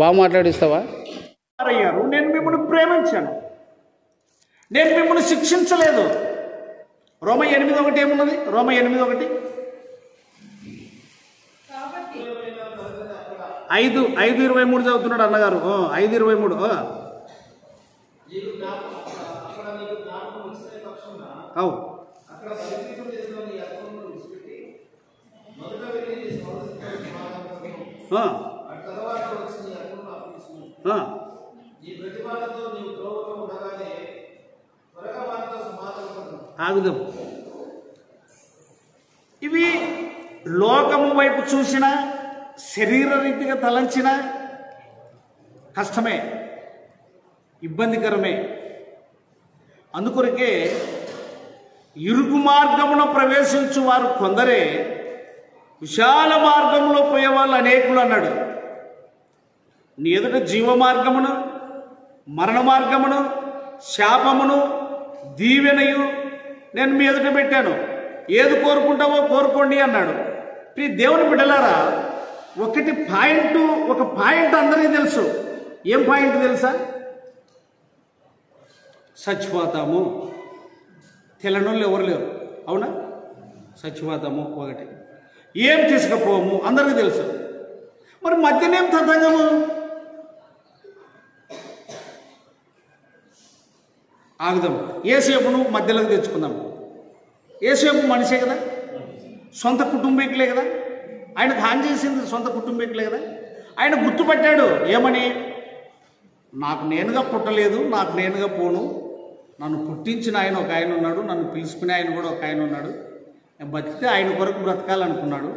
బాగా మాట్లాడిస్తావా? అయ్యారు, నేను మిమ్మల్ని ప్రేమించాను, నేను మిమ్మల్ని శిక్షించలేదు. రోమ 8:1 ఏమున్నది? రోమ 8:1 5:23 చదువుతున్నాడు అన్నగారు. 5:23. అవు ఆగుదాం. ఇవి లోకము వైపు చూసిన, శరీర రీతిగా తలంచిన కష్టమే, ఇబ్బందికరమే. అందుకొరకే ఇరుకు మార్గమున ప్రవేశించు వారు కొందరే, విశాల మార్గంలో పోయేవాళ్ళు అనేకులు అన్నాడు. నీ ఎదుట జీవ మార్గమును, మరణ మార్గమును, శాపమును, దీవెనయు నేను మీ ఎదుట పెట్టాను, ఏది కోరుకుంటావో కోరుకోండి అన్నాడు. ఈ దేవుని బిడ్డలారా, ఒక పాయింట్ అందరికీ తెలుసు. ఏం పాయింట్ తెలుసా? చచ్చిపోతాము. తెల్లనోళ్ళు ఎవరు లేరు, అవునా? చచ్చిపోతాము ఒకటి. ఏం తీసుకుపోము అందరికీ తెలుసు. మరి మధ్యనేం తతంగము? ఆగుదాం. ఏసేపును మధ్యలోకి తెచ్చుకుందాం. ఏసేపు మనిషే కదా, సొంత కుటుంబీకులే కదా, ఆయనకు హాని చేసింది సొంత కుటుంబీకులే కదా. ఆయన గుర్తుపట్టాడు. ఏమని? నాకు నేనుగా పుట్టలేదు, నాకు నేనుగా పోను, నన్ను పుట్టించిన ఆయన ఒక ఆయన ఉన్నాడు, నన్ను పిలుచుకునే ఆయన కూడా ఒక ఆయన ఉన్నాడు, నేను బతికితే ఆయన కొరకు బ్రతకాలనుకున్నాడు.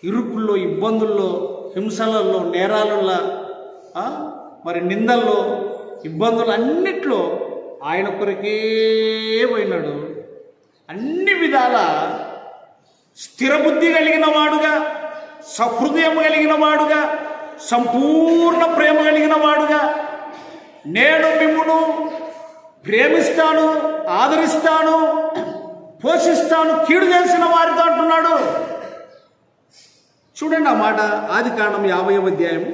ఇరుకుల్లో, ఇబ్బందుల్లో, హింసలలో, నేరాలలో, మరి నిందల్లో, ఇబ్బందులు అన్నిట్లో ఆయన కొరకే పోయినాడు. అన్ని విధాల స్థిరబుద్ధి కలిగిన వాడుగా, సహృదయం కలిగిన వాడుగా, సంపూర్ణ ప్రేమ కలిగిన వాడుగా, నేను మిమ్మును ప్రేమిస్తాను, ఆదరిస్తాను, పోషిస్తాను, కీడు చేసిన వారితో అంటున్నాడు. చూడండి ఆ మాట, ఆదికాండం 50వ అధ్యాయం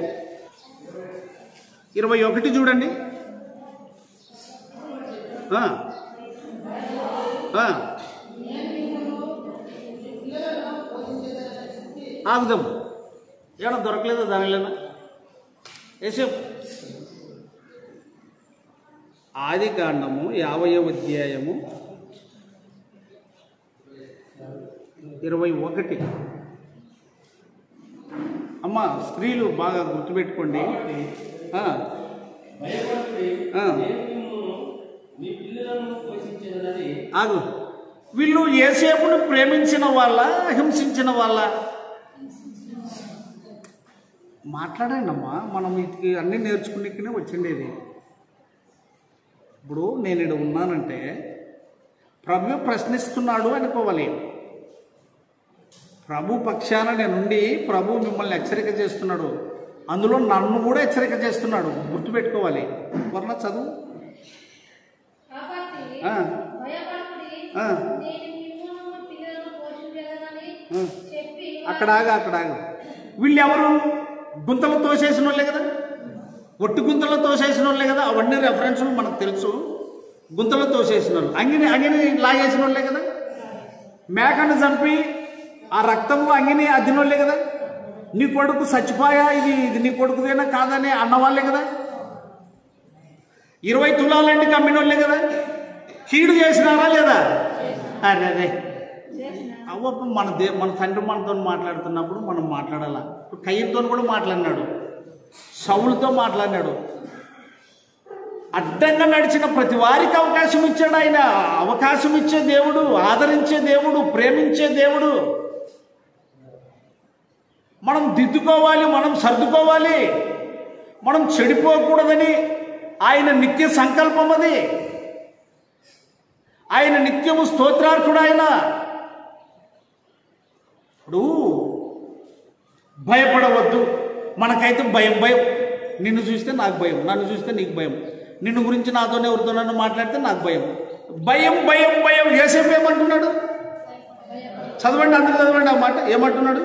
21 చూడండి. ఆగుదాం, ఏమన్నా దొరకలేదా దానిలోనా? వేసేపు ఆదికాండము 50వ అధ్యాయము 21. అమ్మ స్త్రీలు బాగా గుర్తుపెట్టుకోండి. ఆగు, వీళ్ళు యేసేపును ప్రేమించిన వాళ్ళ, హింసించిన వాళ్ళ? మాట్లాడండి అమ్మా, మనం ఇది అన్నీ నేర్చుకునే వచ్చిండేది. ఇప్పుడు నేను ఇక్కడ ఉన్నానంటే ప్రభు ప్రశ్నిస్తున్నాడు అనుకోవాలి. ప్రభు పక్షాన నేనుండి ప్రభు మిమ్మల్ని హెచ్చరిక చేస్తున్నాడు, అందులో నన్ను కూడా హెచ్చరిక చేస్తున్నాడు, గుర్తుపెట్టుకోవాలి. వర్ణ చదువు. అక్కడాగా వీళ్ళు ఎవరు? గుంతలు తోసేసిన వాళ్ళే కదా, ఒట్టి గుంతలో తోసేసిన వాళ్ళే కదా. అవన్నీ రెఫరెన్స్లు మనకు తెలుసు. గుంతలో తోసేసిన వాళ్ళు, అంగిని లాగేసిన వాళ్ళే కదా. మేకను చంపి ఆ రక్తంలో అంగిని అద్దిన వాళ్ళే కదా. నీ కొడుకు చచ్చిపోయా, ఇది నీ కొడుకుదేనా కాదని అన్నవాళ్ళే కదా. 20 తులాలంటికి అమ్మిన వాళ్ళే కదా. కీడు చేసినారా లేదా? అరే అవ్వ, మన తండ్రి మనతో మాట్లాడుతున్నప్పుడు మనం మాట్లాడాలా. కయ్యతో కూడా మాట్లాడినాడు, సౌలుతో మాట్లాడినాడు. అడ్డంగా నడిచిన ప్రతి వారికి అవకాశం ఇచ్చాడు ఆయన. అవకాశం ఇచ్చే దేవుడు, ఆదరించే దేవుడు, ప్రేమించే దేవుడు. మనం దిద్దుకోవాలి, మనం సర్దుకోవాలి, మనం చెడిపోకూడదని ఆయన నిత్య సంకల్పం అది. ఆయన నిత్యము స్తోత్రార్హుడు. ఆయన ఇప్పుడు భయపడవద్దు. మనకైతే భయం. నిన్ను చూస్తే నాకు భయం, నన్ను చూస్తే నీకు భయం, నిన్ను గురించి నాతోనే ఎవరితోనన్నా మాట్లాడితే నాకు భయం. భయం. యేసేపు ఏమంటున్నాడు? చదవండి, అందరూ చదవండి ఆ మాట. ఏమంటున్నాడు?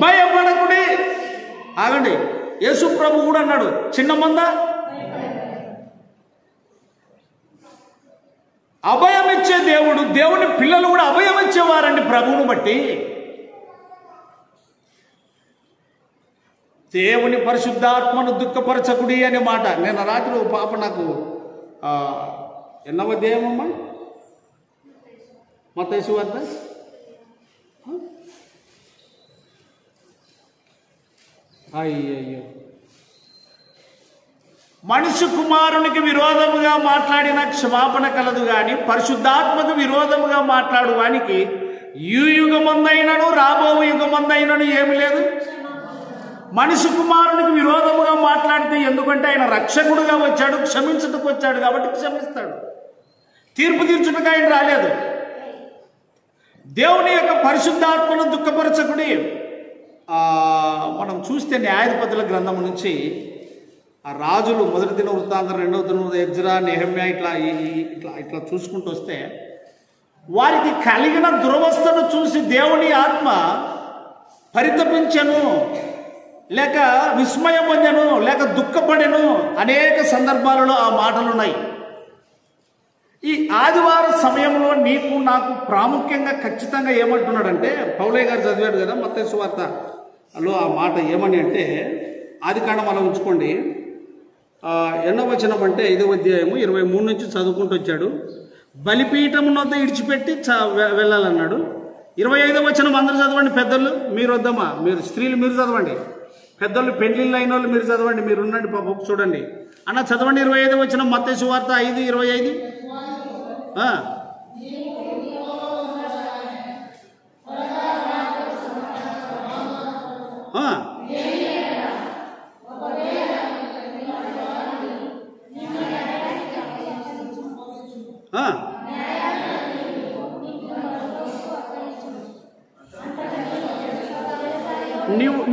భయపడకుడి. ఆగండి, యేసు ప్రభు కూడా అన్నాడు, చిన్న మంద అభయం ఇచ్చే దేవుడు. దేవుని పిల్లలు కూడా అభయం ఇచ్చేవారండి ప్రభువును బట్టి. దేవుని పరిశుద్ధాత్మను దుఃఖపరచకుడి అనే మాట. నేను రాత్రి పాప నాకు ఎన్నవ అధ్యాయమమ్మా? మత్తయి సువార్త అయ్యయ్యో. మనుష్య కుమారునికి విరోధముగా మాట్లాడిన క్షమాపణ కలదు గాని పరిశుద్ధాత్మకు విరోధముగా మాట్లాడు వానికి ఈ యుగమందైనను రాబో యుగమందైనను ఏమి లేదు. మనుష్య కుమారునికి విరోధముగా మాట్లాడితే, ఎందుకంటే ఆయన రక్షకుడుగా వచ్చాడు, క్షమించుటకు వచ్చాడు కాబట్టి క్షమిస్తాడు. తీర్పు తీర్చుటకు ఆయన రాలేదు. దేవుని యొక్క పరిశుద్ధాత్మను దుఃఖపరచకుడి. మనం చూస్తే న్యాయాధిపతుల గ్రంథం నుంచి ఆ రాజులు, 1వ దినవృత్తాంతం, 2వ దినవృత్తాంతం, ఎజ్రా, నెహెమ్యా, ఇట్లా చూసుకుంటూ వస్తే వారికి కలిగిన దురవస్థను చూసి దేవుని ఆత్మ పరితపించెను, లేక విస్మయం పొందెను, లేక దుఃఖపడెను. అనేక సందర్భాలలో ఆ మాటలు ఉన్నాయి. ఈ ఆదివారం సమయంలో నీకు నాకు ప్రాముఖ్యంగా ఖచ్చితంగా ఏమంటున్నాడంటే, పౌలయ్య గారు చదివాడు కదా మత్తయి సువార్తలో ఆ మాట. ఏమని అంటే, ఆదికాండం అలా ఉంచుకోండి, 8వ వచనం అంటే 5వ అధ్యాయము 23 నుంచి చదువుకుంటూ వచ్చాడు. బలిపీఠమునొద్ద ఇడిచిపెట్టి వెళ్ళాలన్నాడు. 25వ వచనం అందరూ చదవండి. పెద్దలు మీరు వద్దమ్మా, మీరు స్త్రీలు మీరు చదవండి, పెద్దలు పెండ్లిళ్ళు అయిన వాళ్ళు మీరు చదవండి, మీరు ఉండండి పాప చూడండి అన్న చదవండి. 25వ వచనం మత్తయి సువార్త 5:25.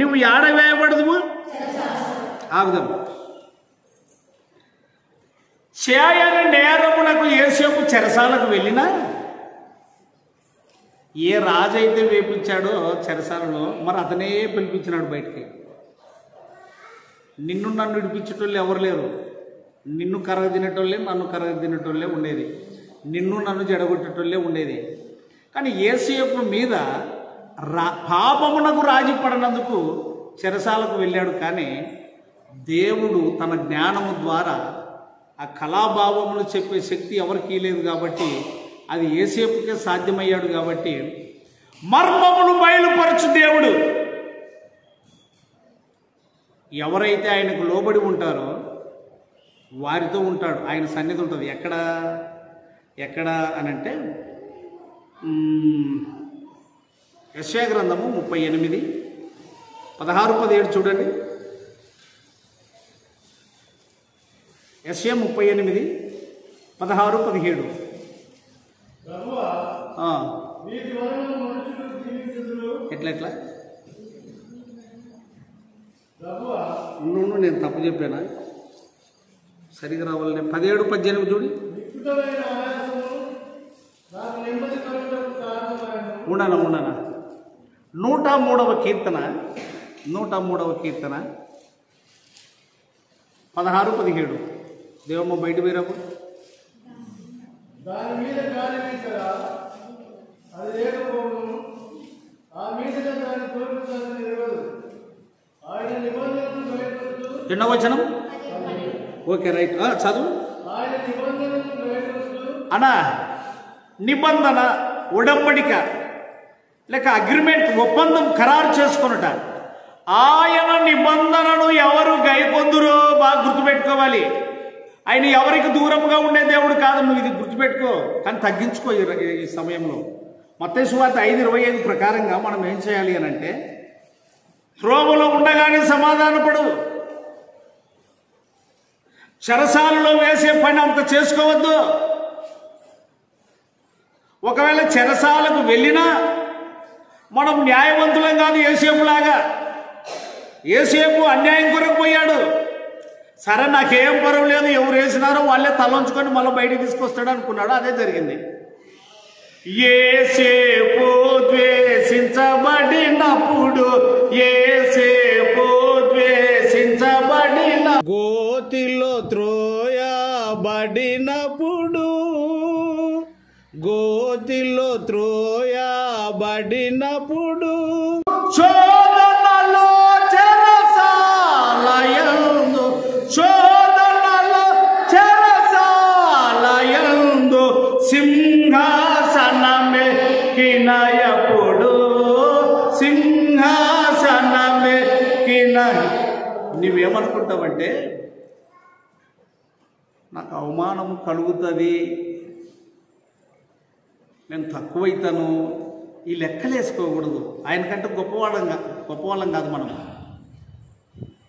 నువ్వు ఏడ వేయబడదు ఆగుదాం. చేయని నేరమునకు యేసేపు చెరసాలకు వెళ్ళినా ఏ రాజు అయితే వేపించాడో చెరసాలలో మరి అతనే పిలిపించినాడు బయటికి. నిన్ను నన్ను విడిపించేటోళ్ళు ఎవరు లేరు. నిన్ను కరగ తినేటోళ్ళే, నన్ను కరగ తినేటోళ్ళే ఉండేది. నిన్ను నన్ను జడగొట్టేటోళ్ళే ఉండేది. కానీ యేసేపు మీద పాపమునకు రాజీ పడినందుకు చెరసాలకు వెళ్ళాడు. కానీ దేవుడు తన జ్ఞానము ద్వారా ఆ కళాభావములు చెప్పే శక్తి ఎవరికీ లేదు కాబట్టి అది యేసేపుకే సాధ్యమయ్యాడు. కాబట్టి మర్మములు బయలుపరచు దేవుడు. ఎవరైతే ఆయనకు లోబడి ఉంటారో వారితో ఉంటాడు. ఆయన సన్నిధి ఉంటుంది. ఎక్కడ అని అంటే యెషయా గ్రంథము 38 16 17 చూడండి. యెషయా 38 16 17. ఎట్లా నువ్వు నేను తప్పు చెప్పానా? సరిగా రావాలి. 17 18 చూడు. ఉండనా 103వ కీర్తన 16 17. దేవమ్మ బయట పోయిరాపు. ఎన్నో వచనం? ఓకే రైట్, చదువు అనా. నిబంధన, ఉడంబడిక లేక అగ్రిమెంట్, ఒప్పందం ఖరారు చేసుకున్నట. ఆయన నిబంధనను ఎవరు గైకొందురో బాగా గుర్తుపెట్టుకోవాలి. ఆయన ఎవరికి దూరంగా ఉండే దేవుడు కాదు. నువ్వు ఇది గుర్తుపెట్టుకో, కానీ తగ్గించుకో ఈ సమయంలో. మత్తయి సువార్త 5:25 ప్రకారంగా మనం ఏం చేయాలి అని అంటే, త్రోవలో ఉండగానే సమాధానపడు. చెరసాలలో వేసే పని అంత చేసుకోవద్దు. ఒకవేళ చెరసాలకు వెళ్ళినా మనం న్యాయవంతులం కాదు. యేసేపులాగా. యేసేపు అన్యాయం కొరకు పోయాడు. సరే నాకేం పర్వాలేదు, ఎవరు వేసినారో వాళ్ళే తలంచుకొని మళ్ళీ బయటికి తీసుకొస్తాడు అనుకున్నాడు. అదే జరిగింది. యేసేపు ద్వేషించబడినప్పుడు, యేసేపు ద్వేషించబడిన గోతిలో త్రోయబడినప్పుడు, గోతిలో త్రోయబడినప్పుడు, శోధనలో చెరసాలయందు, శోధనలో చెరసాలయందు సింహాసనమెక్కినయప్పుడు, సింహాసనమెక్కిన. నువ్వేమనుకుంటావంటే నాకు అవమానం కలుగుతుంది, నేను తక్కువైతాను, ఈ లెక్కలేసుకోకూడదు. ఆయనకంటే గొప్పవాళ్ళం కాదు మనం.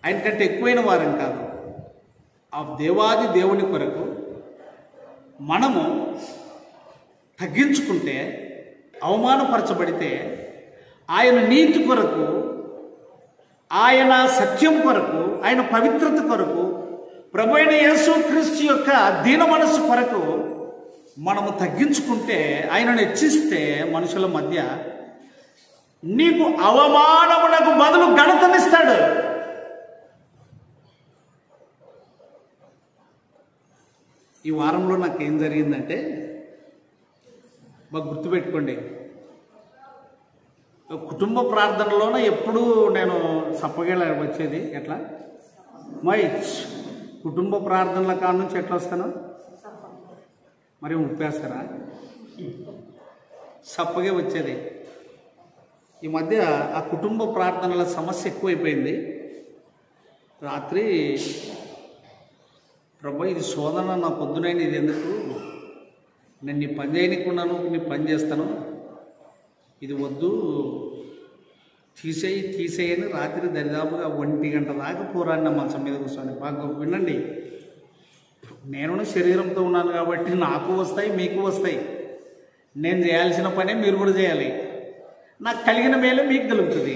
ఆయనకంటే ఎక్కువైన వారం కాదు. ఆ దేవాది దేవుని కొరకు మనము తగ్గించుకుంటే, అవమానపరచబడితే, ఆయన నీతి కొరకు, ఆయన సత్యం కొరకు, ఆయన పవిత్రత కొరకు, ప్రభు అయిన యేసుక్రీస్తు యొక్క దీన మనస్సు కొరకు మనము తగ్గించుకుంటే, ఆయనను హెచ్చిస్తే మనుషుల మధ్య నీకు అవమానమునకు బదులు ఘనతనిస్తాడు. ఈ వారంలో నాకేం జరిగిందంటే, బాగా గుర్తుపెట్టుకోండి. కుటుంబ ప్రార్థనలోనే ఎప్పుడూ నేను సప్పగేళ వచ్చేది. ఎట్లా కుటుంబ ప్రార్థనల కాడ నుంచి ఎట్లా వస్తాను? మరి ఉప్పేస్తారా? సప్పగే వచ్చేది. ఈ మధ్య ఆ కుటుంబ ప్రార్థనల సమస్య ఎక్కువైపోయింది. రాత్రి ప్రభు ఇది శోధన, నా పొద్దునైనా ఇది ఎందుకు, నేను నీ పని చేయనికున్నాను, నీ పని చేస్తాను, ఇది వద్దు, తీసేయని రాత్రి దరిదాపుగా 1 గంట దాకా పోరాడిన మంచం మీద కూర్చొని. బాగా వినండి, నేను శరీరంతో ఉన్నాను కాబట్టి నాకు వస్తాయి, మీకు వస్తాయి. నేను చేయాల్సిన పనే మీరు కూడా చేయాలి. నాకు కలిగిన మేలే మీకు కలుగుతుంది.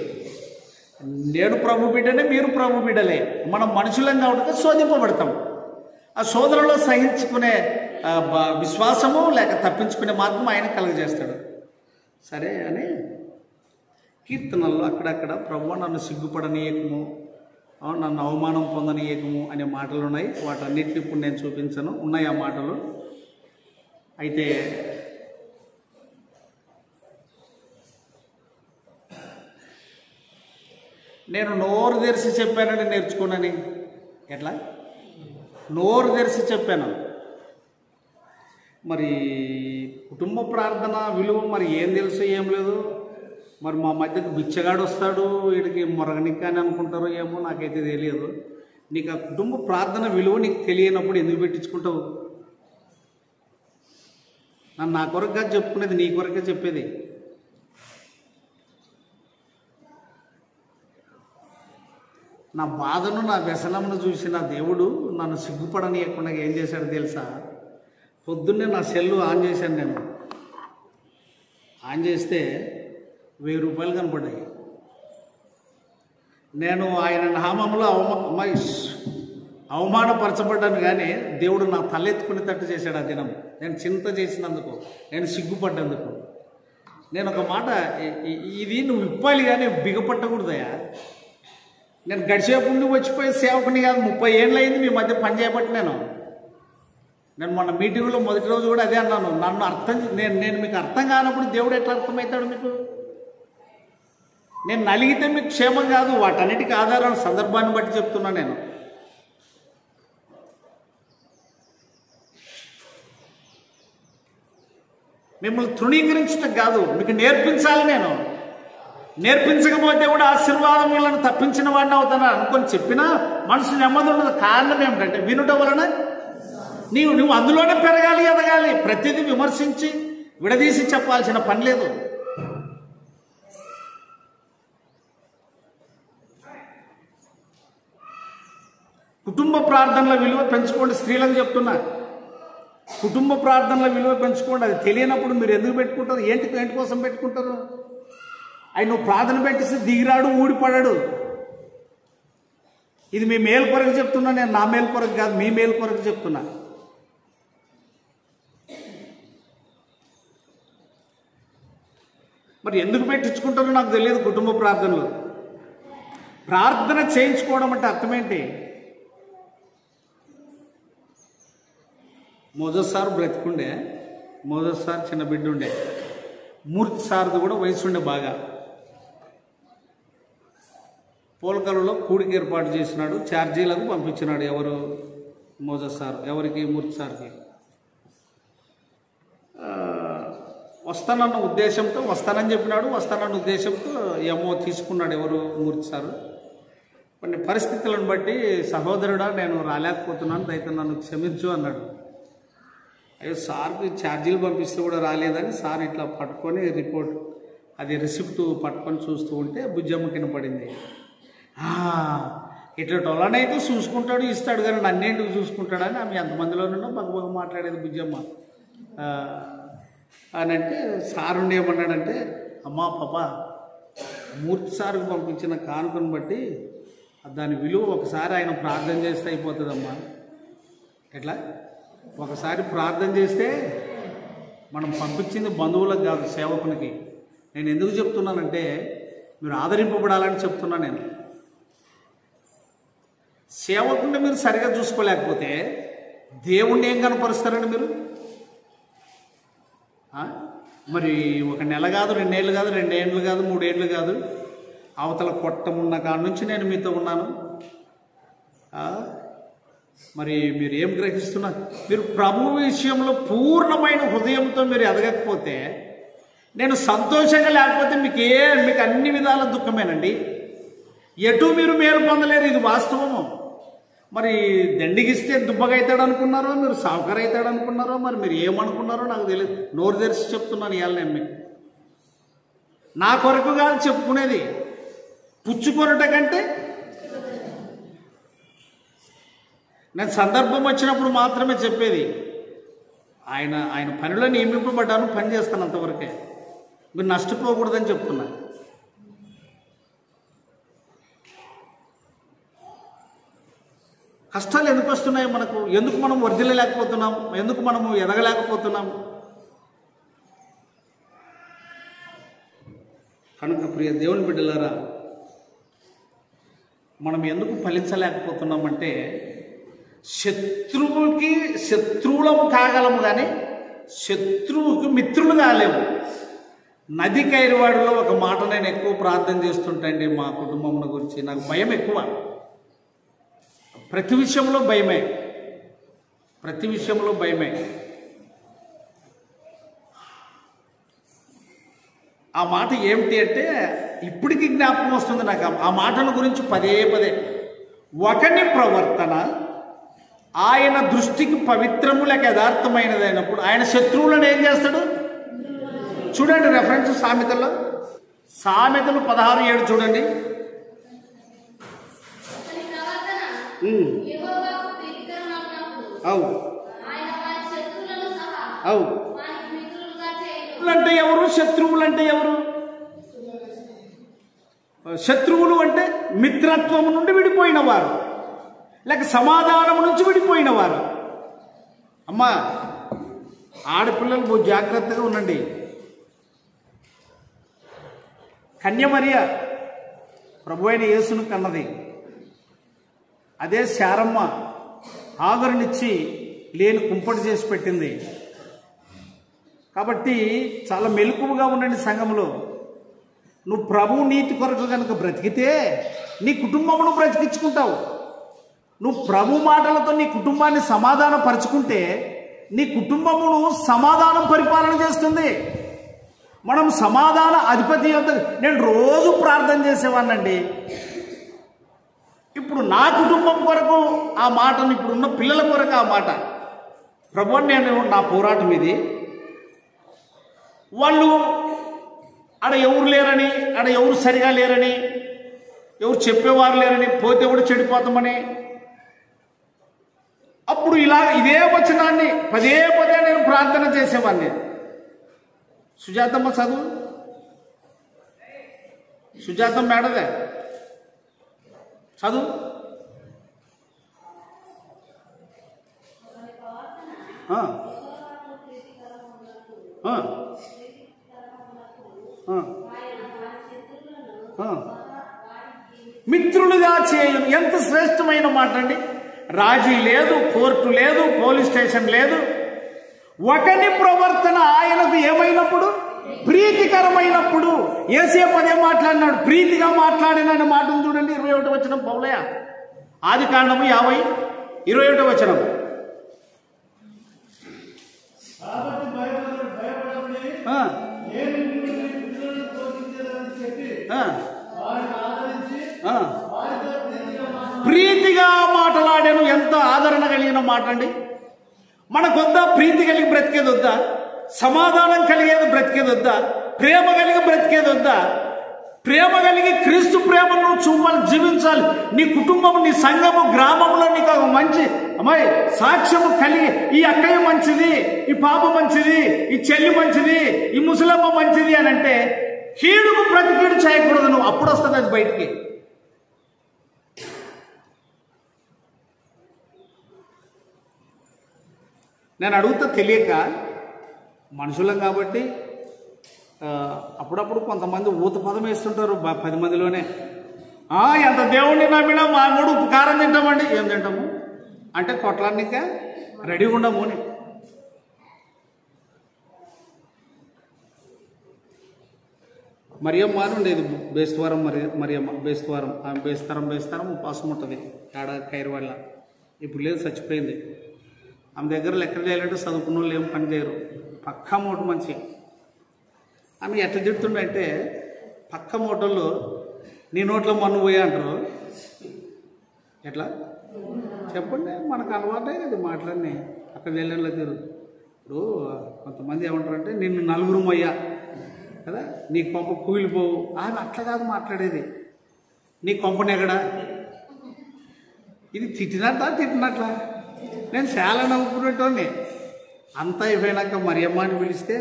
నేను ప్రభు బిడ్డనే, మీరు ప్రభు బిడ్డలే. మనం మనుషులం కాబట్టి శోధింపబడతాం. ఆ శోధనలో సహించుకునే విశ్వాసము లేక తప్పించుకునే మార్గం ఆయన కలుగజేస్తాడు. సరే అని కీర్తనల్లో అక్కడక్కడ ప్రభువా నన్ను సిగ్గుపడనీయకము, నన్ను అవమానం పొందనీయకము అనే మాటలు ఉన్నాయి. వాటన్నిటిని ఇప్పుడు నేను చూపించను, ఉన్నాయి ఆ మాటలు. అయితే నేను నోరు తెరిచి చెప్పానని నేర్చుకోనని. ఎట్లా? నోరు తెరిచి చెప్పాను. మరి కుటుంబ ప్రార్థన విలువ మరి ఏం తెలుసు, ఏం లేదు. మరి మా మధ్యకు బిచ్చగాడు వస్తాడు, వీడికి మొరగనిక అని అనుకుంటారో ఏమో, నాకైతే తెలియదు. నీకు ఆ కుటుంబ ప్రార్థన విలువ నీకు తెలియనప్పుడు ఎందుకు పెట్టించుకుంటావు? నన్ను నా కొరకుగా చెప్పుకునేది, నీ కొరకే చెప్పేది. నా బాధను, నా వ్యసనమును చూసి నా దేవుడు నన్ను సిగ్గుపడనీయకుండా ఏం చేశాడు తెలుసా? పొద్దున్నే నా సెల్లు ఆన్ చేశాను. నేను ఆన్ చేస్తే 1000 రూపాయలు కనపడ్డాయి. నేను ఆయన నామంలో అవమానపరచబడ్డాను, కానీ దేవుడు నా తలెత్తుకునేటట్టు చేశాడు ఆ దినం. నేను చింత చేసినందుకు, నేను సిగ్గుపడ్డందుకు. నేను ఒక మాట, ఇది నువ్వు ఇప్పాలి కానీ బిగపట్టకూడదయా. నేను గడిచేపు నుండి వచ్చిపోయి సేవకుని కాదు, 30 ఏళ్ళు అయింది మీ మధ్య పని చేయబట్టి. నేను మొన్న మీటింగ్లో మొదటి రోజు కూడా అదే అన్నాను. నన్ను నేను మీకు అర్థం కానప్పుడు దేవుడు ఎట్లా అర్థమవుతాడు మీకు? నేను నలిగితే మీకు క్షేమం కాదు, వాటన్నిటికీ ఆధారాలు సందర్భాన్ని బట్టి చెప్తున్నా. నేను మిమ్మల్ని తృణీకరించటం కాదు, మీకు నేర్పించాలి. నేను నేర్పించకపోతే కూడా ఆశీర్వాదం వీళ్ళని తప్పించిన వాడిని అవుతాను అనుకొని చెప్పినా మనసు నెమ్మది ఉండదు. కారణం ఏమిటంటే వినుట వలన నువ్వు అందులోనే పెరగాలి, ఎదగాలి. ప్రతిదీ విమర్శించి విడదీసి చెప్పాల్సిన పని లేదు. కుటుంబ ప్రార్థనల విలువ పెంచుకోండి. స్త్రీలకు చెప్తున్నా, కుటుంబ ప్రార్థనల విలువ పెంచుకోండి. అది తెలియనప్పుడు మీరు ఎందుకు పెట్టుకుంటారు? ఏంటి కోసం పెట్టుకుంటారు? ఆయన నువ్వు ప్రార్థన పెట్టిస్తే దిగిరాడు, ఊడిపడాడు. ఇది మీ మేలు కొరకు చెప్తున్నా, నేను నా మేలు కొరకు కాదు, మీ మేలు కొరకు చెప్తున్నా. మరి ఎందుకు పెట్టించుకుంటారో నాకు తెలియదు. కుటుంబ ప్రార్థనలు ప్రార్థన చేయించుకోవడం అంటే అర్థమేంటి? మోజస్ సార్ బ్రతికుండే, మోజస్ సార్ చిన్న బిడ్డ ఉండే, మూర్తి సార్ది కూడా వయసు ఉండే బాగా. పోలకలలో కూడికి ఏర్పాటు చేసినాడు, ఛార్జీలకు పంపించినాడు. ఎవరు? మోజస్ సార్. ఎవరికి? మూర్తి సార్కి. వస్తానన్న ఉద్దేశంతో, వస్తానని చెప్పినాడు, వస్తానన్న ఉద్దేశంతో ఏమో తీసుకున్నాడు. ఎవరు? మూర్తి సారు. కొన్ని పరిస్థితులను బట్టి సహోదరుడా నేను రాలేకపోతున్నాను, దయతో నన్ను క్షమించు అన్నాడు. అయ్యో సార్కి ఛార్జీలు పంపిస్తే కూడా రాలేదని సార్ ఇట్లా పట్టుకొని రిపోర్ట్, అది రిసిప్ట్ పట్టుకొని చూస్తూ ఉంటే బుజ్జమ్మ కింద పడింది. ఇట్లా టొలనైతే చూసుకుంటాడు, ఇస్తాడు, కానీ నన్నేంటికి చూసుకుంటాడని ఆమె ఎంతమందిలోనూ బగ్గ మాట్లాడేది బుజ్జమ్మ అని. అంటే సార్ ఉండి ఏమన్నాడంటే, అమ్మా పాప, మూర్తి సార్కు పంపించిన కానుకను బట్టి దాని విలువ ఒకసారి ఆయన ప్రార్థన చేస్తే అయిపోతుందమ్మా. ఎట్లా? ఒకసారి ప్రార్థన చేస్తే, మనం పంపించింది బంధువులకు కాదు, సేవకునికి. నేను ఎందుకు చెప్తున్నానంటే మీరు ఆదరింపబడాలని చెప్తున్నా. నేను సేవకుని మీరు సరిగా చూసుకోలేకపోతే దేవుణ్ణి ఏం కనపరుస్తారండి మీరు? మరి 1 నెల కాదు, 2 ఏళ్ళు కాదు, 2 ఏళ్ళు కాదు, 3 ఏళ్ళు కాదు, అవతల కొట్టమున్న కాడ నుంచి నేను మీతో ఉన్నాను. మరి మీరు ఏం గ్రహిస్తున్నారు? మీరు ప్రభు విషయంలో పూర్ణమైన హృదయంతో మీరు ఎదగకపోతే, నేను సంతోషంగా లేకపోతే మీకు అన్ని విధాల దుఃఖమేనండి. ఎటు మీరు మేలు పొందలేరు, ఇది వాస్తవము. మరి దండిగిస్తే దుబ్బగైతాడు అనుకున్నారో, మీరు సావుకరైతాడు అనుకున్నారో, మరి మీరు ఏమనుకున్నారో నాకు తెలియదు. నోరు తెరిచి చెప్తున్నాను ఇవాళ నేను మీకు. నా కొరకు కాదు చెప్పుకునేది, పుచ్చుకొనుట కంటే నేను సందర్భం వచ్చినప్పుడు మాత్రమే చెప్పేది. ఆయన పనిలో నియమింపబడ్డాను, పని చేస్తాను, అంతవరకే. మీరు నష్టపోకూడదని చెప్తున్నా. కష్టాలు ఎందుకు వస్తున్నాయి మనకు? ఎందుకు మనం వర్ధిల్లలేకపోతున్నాం? ఎందుకు మనము ఎదగలేకపోతున్నాం? కనుక ప్రియ దేవుని బిడ్డలారా, మనం ఎందుకు ఫలించలేకపోతున్నామంటే శత్రువుకి శత్రువులము కాగలము, కానీ శత్రువుకి మిత్రులు కాలేము. నది కైరువాడిలో ఒక మాట నేను ఎక్కువ ప్రార్థన చేస్తుంటండి మా కుటుంబం గురించి. నాకు భయం ఎక్కువ, ప్రతి విషయంలో భయమే, ప్రతి విషయంలో భయమే. ఆ మాట ఏమిటి అంటే ఇప్పటికీ జ్ఞాపకం వస్తుంది నాకు ఆ మాటల గురించి పదే పదే. ఒకని ప్రవర్తన ఆయన దృష్టికి పవిత్రము లేక యథార్థమైనది అయినప్పుడు ఆయన శత్రువులను ఏం చేస్తాడు? చూడండి రెఫరెన్స్ సామెతల్లో, సామెతలు 16:7 చూడండి. అవు అవు అంటే ఎవరు? శత్రువులు అంటే ఎవరు? శత్రువులు అంటే మిత్రత్వం నుండి విడిపోయిన వారు, లేక సమాధానం నుంచి విడిపోయిన వారు. అమ్మా, ఆడపిల్లలు జాగ్రత్తగా ఉండండి. కన్యమరియ ప్రభు అయిన యేసును కన్నది. అదే శారమ్మ ఆగరునిచ్చి లేని కుంపటి చేసి పెట్టింది. కాబట్టి చాలా మెలకువగా ఉండండి సంఘంలో. నువ్వు ప్రభు నీతి కొరకు కనుక బ్రతికితే నీ కుటుంబమును బ్రతికించుకుంటావు. నువ్వు ప్రభు మాటలతో నీ కుటుంబాన్ని సమాధానం పరుచుకుంటే నీ కుటుంబమును సమాధానం పరిపాలన చేస్తుంది. మనం సమాధాన అధిపతి యొక్క నేను రోజు ప్రార్థన చేసేవాడినండి. ఇప్పుడు నా కుటుంబం కొరకు ఆ మాటను, ఇప్పుడున్న పిల్లల కొరకు ఆ మాట, ప్రభు నేను నా పోరాటం ఇది. వాళ్ళు ఆడ ఎవరు లేరని, ఆడ ఎవరు సరిగా లేరని, ఎవరు చెప్పేవారు లేరని, పోతే కూడా చెడిపోతామని, అప్పుడు ఇదే వచనాన్ని పదే పదే నేను ప్రార్థన చేసేవాడిని. సుజాతమ్మ చదువు, సుజాతమ్మ మేడదే చదువు. మిత్రులుగా చేయను. ఎంత శ్రేష్టమైన మాట అండి. రాజీ లేదు, కోర్టు లేదు, పోలీస్ స్టేషన్ లేదు. ఒకని ప్రవర్తన ఆయనకు ఏమైనప్పుడు? ప్రీతికరమైనప్పుడు. యేసేపు అదే మాట్లాడినాడు, ప్రీతిగా మాట్లాడిన మాటను చూడండి. 21వ వచనం పౌలయ్య, ఆది కాండము 50:21వ వచనం. ప్రీతిగా మాట్లాడాను. ఎంత ఆదరణ కలిగిన మాట అండి. మనకొద్దా ప్రీతి కలిగి బ్రతికేది వద్దా? సమాధానం కలిగేది బ్రతికేది వద్దా? ప్రేమ కలిగి బ్రతికేది వద్దా? ప్రేమ కలిగి క్రీస్తు ప్రేమను చూపాలి, జీవించాలి. నీ కుటుంబం, నీ సంఘము, గ్రామంలో నీకు ఒక మంచి అమ్మాయి సాక్ష్యము కలిగి, ఈ అక్కయ్య మంచిది, ఈ పాప మంచిది, ఈ చెల్లి మంచిది, ఈ ముసలమ్మ మంచిది అని అంటే కీడుకు ప్రతి కీడు చేయకూడదు. నువ్వు అప్పుడు వస్తుంది అది బయటికి. నేను అడుగుతా తెలియక, మనుషులం కాబట్టి అప్పుడప్పుడు కొంతమంది ఊత పదం వేస్తుంటారు 10 మందిలోనే. ఎంత దేవుణ్ణి నమ్మినా మా మూడు ఉప్పు కారం తింటామండి. ఏం తింటాము అంటే కొట్లాడినిక రెడీగా ఉండము అని. మరియమ్మ అని ఉండేది, బేస్తవారం మరియమ్మ, బేస్తవారం. ఆమె బేస్తరం ఉపాసం ఉంటుంది కైరు వల్ల. ఇప్పుడు లేదు, చచ్చిపోయింది. ఆమె దగ్గర లెక్క చేయాలంటే చదువుకున్న వాళ్ళు ఏం పని చేయరు. పక్కా మూట మంచి. ఆమె ఎట్లా చెప్తుండే పక్క మూటల్లో నీ నోట్లో మన్ను పోయా అంటారు. ఎట్లా చెప్పండి, మనకు అలవాటే కదా మాట్లాడినాయి. అక్కడ వెళ్ళేలా తిరుగు. ఇప్పుడు కొంతమంది ఏమంటారంటే నిన్ను 4 మొయ్యా కదా, నీ కొంప కూలిపోవు. ఆమె అట్లా కాదు మాట్లాడేది. నీ కొంపనెగడా, ఇది తిట్టినట్లా. నేను చాలా నవ్వుకునేటోని. అంతా అయిపోయినాక మరియమ్మ అని పిలిస్తే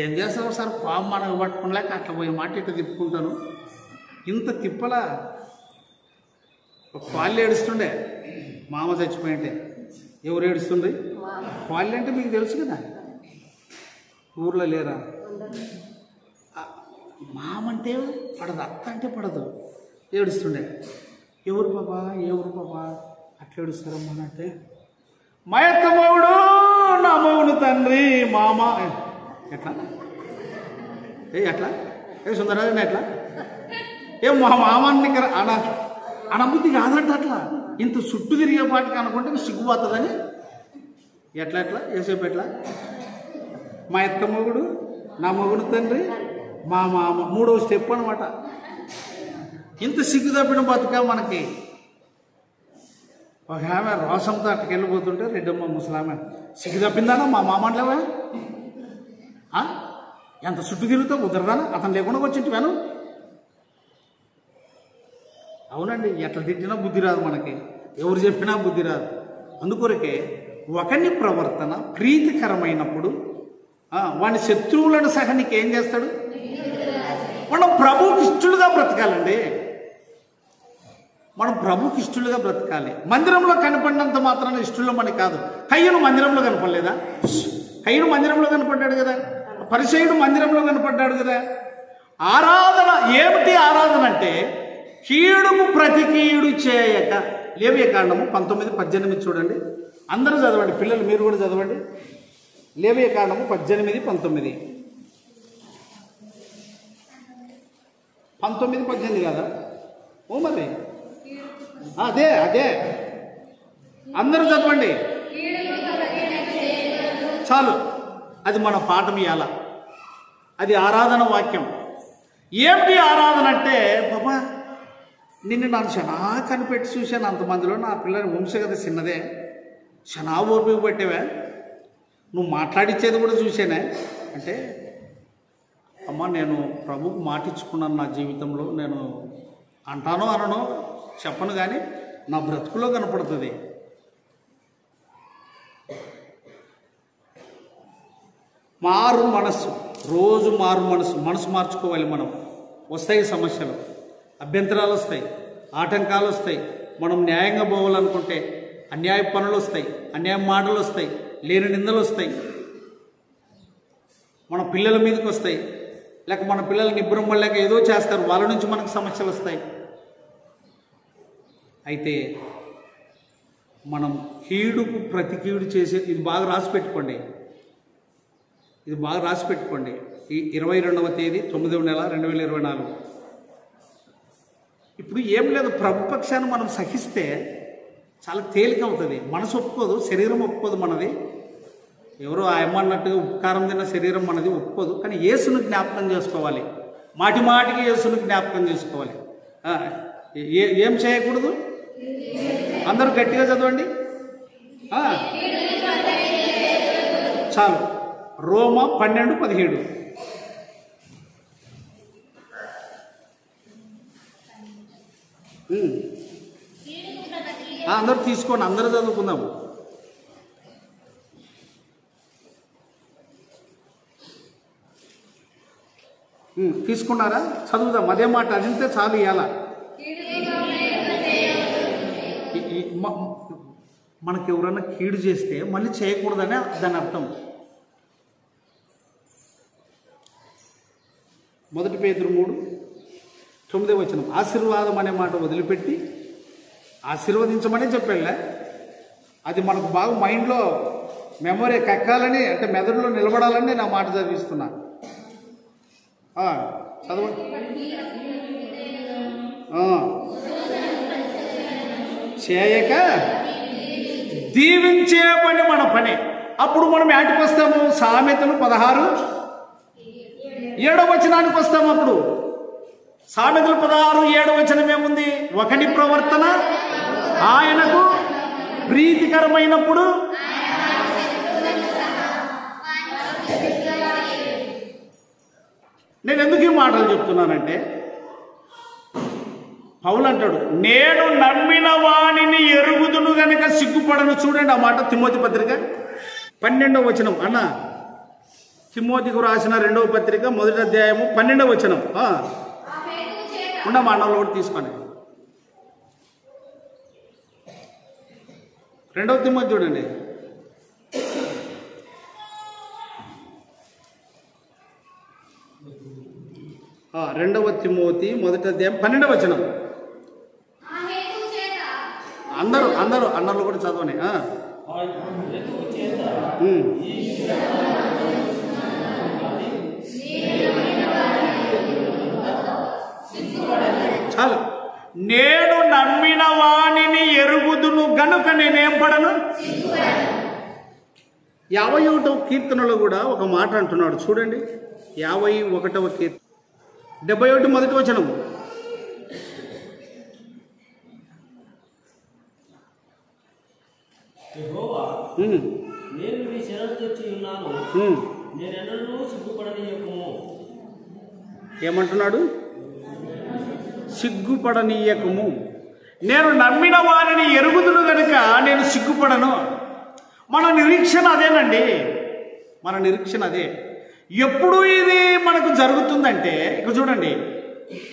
ఏం చేస్తావు సార్, పాము మనం పట్టుకునిలేక అట్లా పోయే మాట ఇట్లా తిప్పుకుంటాను. ఇంత తిప్పలా ఒక పాలు ఏడుస్తుండే. మామ చచ్చిపోయింటే ఎవరు ఏడుస్తుంది? వాళ్ళంటే మీకు తెలుసు కదా, ఊర్లో లేరా? మామ అంటే పడదు, అత్త అంటే పడదు, ఏడుస్తుండే. ఎవరు పాపా అట్లా ఏడుస్తారమ్మా అంటే, మా యొక్క మగుడు నా మగుడు తండ్రి మామ. ఎట్లా సుందరరాజన్ ఎట్లా మా మామాన్ని అనబుద్ధి కాదంట. అట్లా ఇంత చుట్టూ తిరిగే పాటికి అనుకుంటే సిగ్గుపోతుందని ఎట్లా ఏసేపు ఎట్లా మా యొక్క మగుడు నా మగుడు తండ్రి మా మామ, 3వ స్టెప్ అనమాట. ఇంత సిగ్గు తప్పిన బతుక మనకి. ఒక ఆమె రోసంతో అట్టుకెళ్ళిపోతుంటే రెడ్డమ్మ ముసలామె, సిగ్గు తప్పిందానా మా మామ అంటలేవా? ఎంత చుట్టూ తిరుగుతావు కుదరదానా? అతను లేకుండా వచ్చింటివాను. అవునండి, ఎట్లా తిట్టినా బుద్ధి రాదు మనకి, ఎవరు చెప్పినా బుద్ధి రాదు. అందుకొరకే ఒకని ప్రవర్తన ప్రీతికరమైనప్పుడు వాని శత్రువులను సహా నీకేం చేస్తాడు? మనం ప్రభువుకి ఇష్టలుగా బ్రతకాలండి. మనం ప్రభుకి ఇష్టలుగా బ్రతకాలి. మందిరంలో కనపడినంత మాత్రాన ఇష్టల్లో మనకి కాదు. కయ్యను మందిరంలో కనపడలేదా? కయ్యను మందిరంలో కనపడ్డాడు కదా, పరిసయ్యుడు మందిరంలో కనపడ్డాడు కదా. ఆరాధన ఏమిటి? ఆరాధన అంటే కీడుకు ప్రతి కీడు చేయక. లేవియకాండము 19:18 చూడండి, అందరూ చదవండి, పిల్లలు మీరు కూడా చదవండి. లేవియకాండము 18:19. 19:18 కదా? ఓ మరి అదే అందరూ చదవండి చాలు. అది మన పాఠం ఇయాల, అది ఆరాధన వాక్యం. ఏమిటి ఆరాధన అంటే, బాబా నిన్ను నన్ను శనా కనిపెట్టి చూశాను, అంతమందిలో నా పిల్లని వంశగత చిన్నదే, శనా ఓపిక పెట్టేవే, నువ్వు మాట్లాడిచ్చేది కూడా చూసానే అంటే, అమ్మ నేను ప్రభువుకు మాటిచ్చుకున్నాను, నా జీవితంలో నేను అంటానో అననో చెప్పను, కానీ నా బ్రతుకులో కనపడుతుంది. మారు మనస్సు, రోజు మారు మనసు మార్చుకోవాలి మనం. వస్తాయి సమస్యలు, అభ్యంతరాలు వస్తాయి, ఆటంకాలు వస్తాయి. మనం న్యాయంగా పోవాలనుకుంటే అన్యాయ పనులు వస్తాయి, అన్యాయ మాటలు వస్తాయి, లేని నిందలు వస్తాయి, మన పిల్లల మీదకి వస్తాయి. లేక మన పిల్లలు నిబ్బరం లేక ఏదో చేస్తారు, వాళ్ళ నుంచి మనకు సమస్యలు వస్తాయి. అయితే మనం కీడుకు ప్రతి కీడు చేసే, ఇది బాగా రాసి పెట్టుకోండి, ఇది బాగా రాసి పెట్టుకోండి. ఈ 22వ తేదీ 9వ నెల 2024. ఇప్పుడు ఏం లేదు, ప్రభు పక్షాన్ని మనం సహిస్తే చాలా తేలిక అవుతుంది. మనసు ఒప్పుకోదు, శరీరం ఒప్పుకోదు మనది. ఎవరో ఆయమన్నట్టుగా ఉపకారం తిన్న శరీరం మనది ఒప్పుకోదు. కానీ యేసును జ్ఞాపకం చేసుకోవాలి, మాటి మాటికి యేసును జ్ఞాపకం చేసుకోవాలి. ఏం చేయకూడదు? అందరూ గట్టిగా చదవండి చాలు. రోమా 12:17. అందరూ తీసుకోండి, అందరూ చదువుకుందాము. తీసుకున్నారా? చదువుదాం అదే మాట, అదింతే చాలు. ఇవాళ మనకి ఎవరైనా కీడు చేస్తే మళ్ళీ చేయకూడదనే దాని అర్థం. 1 పేతురు 3:9 ఆశీర్వాదం అనే మాట వదిలిపెట్టి ఆశీర్వదించమని చెప్పాళ్ళే. అది మనకు బాగా మైండ్లో మెమొరీ ఎక్కాలని, అంటే మెదడులో నిలబడాలని నేను ఆ మాట చదివిస్తున్నా. చదవండి. చేయక దీవించే పని మన పని. అప్పుడు మనం యాటికి వస్తాము? సామెతలు 16:7 వస్తాము. అప్పుడు సామెతలు 16:7 ఏముంది? ఒకని ప్రవర్తన ఆయనకు ప్రీతికరమైనప్పుడు నేను ఎందుకు ఈ మాటలు చెప్తున్నానంటే, పౌలు అంటాడు, నేను నమ్మిన వాణిని ఎరుగుదును గనక సిగ్గుపడను. చూడండి ఆ మాట, తిమోతి పత్రిక 12వ అన్న, తిమోతికు రాసిన 2వ పత్రిక 1వ అధ్యాయము 12వ ఉన్న మాటలు కూడా తీసుకోండి. 2వ తిమోతి చూడండి. 2వ తిమోతి 1వ అధ్యాయం 12వ వచనం. అందరూ అన్నర్లు కూడా చదవని. చాలు. నేను నమ్మిన వాణిని ఎరుగుదును గనుక నేనేం పడను. 51వ కీర్తనలో కూడా ఒక మాట అంటున్నాడు చూడండి. 51వ కీర్తన 71 మొదటి వచనం. నేను నీ శరణు తెచ్చి ఉన్నాను, నేనెన్నడూ సిగ్గుపడనీయకుము. ఏమంటున్నాడు? సిగ్గుపడనీయకుము. నేను నమ్మిన వారిని ఎరుగుదును గనుక నేను సిగ్గుపడను. మన నిరీక్షణ అదేనండి. మన నిరీక్షణ అదే. ఎప్పుడు ఇది మనకు జరుగుతుందంటే ఇక చూడండి.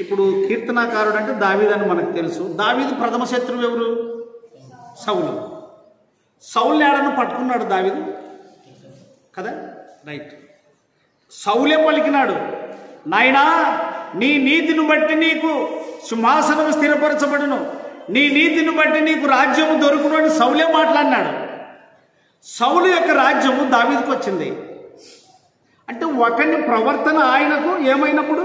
ఇప్పుడు కీర్తనాకారుడు అంటే దావీదు అని మనకు తెలుసు. దావీదు ప్రథమ శత్రువు ఎవరు? సౌలు. సౌలు ఏడను పట్టుకున్నాడు దావీదు కదా, రైట్. సౌలే పలికినాడు, నాయనా నీ నీతిని బట్టి నీకు సింహాసనం స్థిరపరచబడును, నీ నీతిని బట్టి నీకు రాజ్యము దొరుకును అని సౌలే మాట్లాడినాడు. సౌలు యొక్క రాజ్యము దావీదుకు వచ్చింది. అంటే ఒకరిని ప్రవర్తన ఆయనకు ఏమైనప్పుడు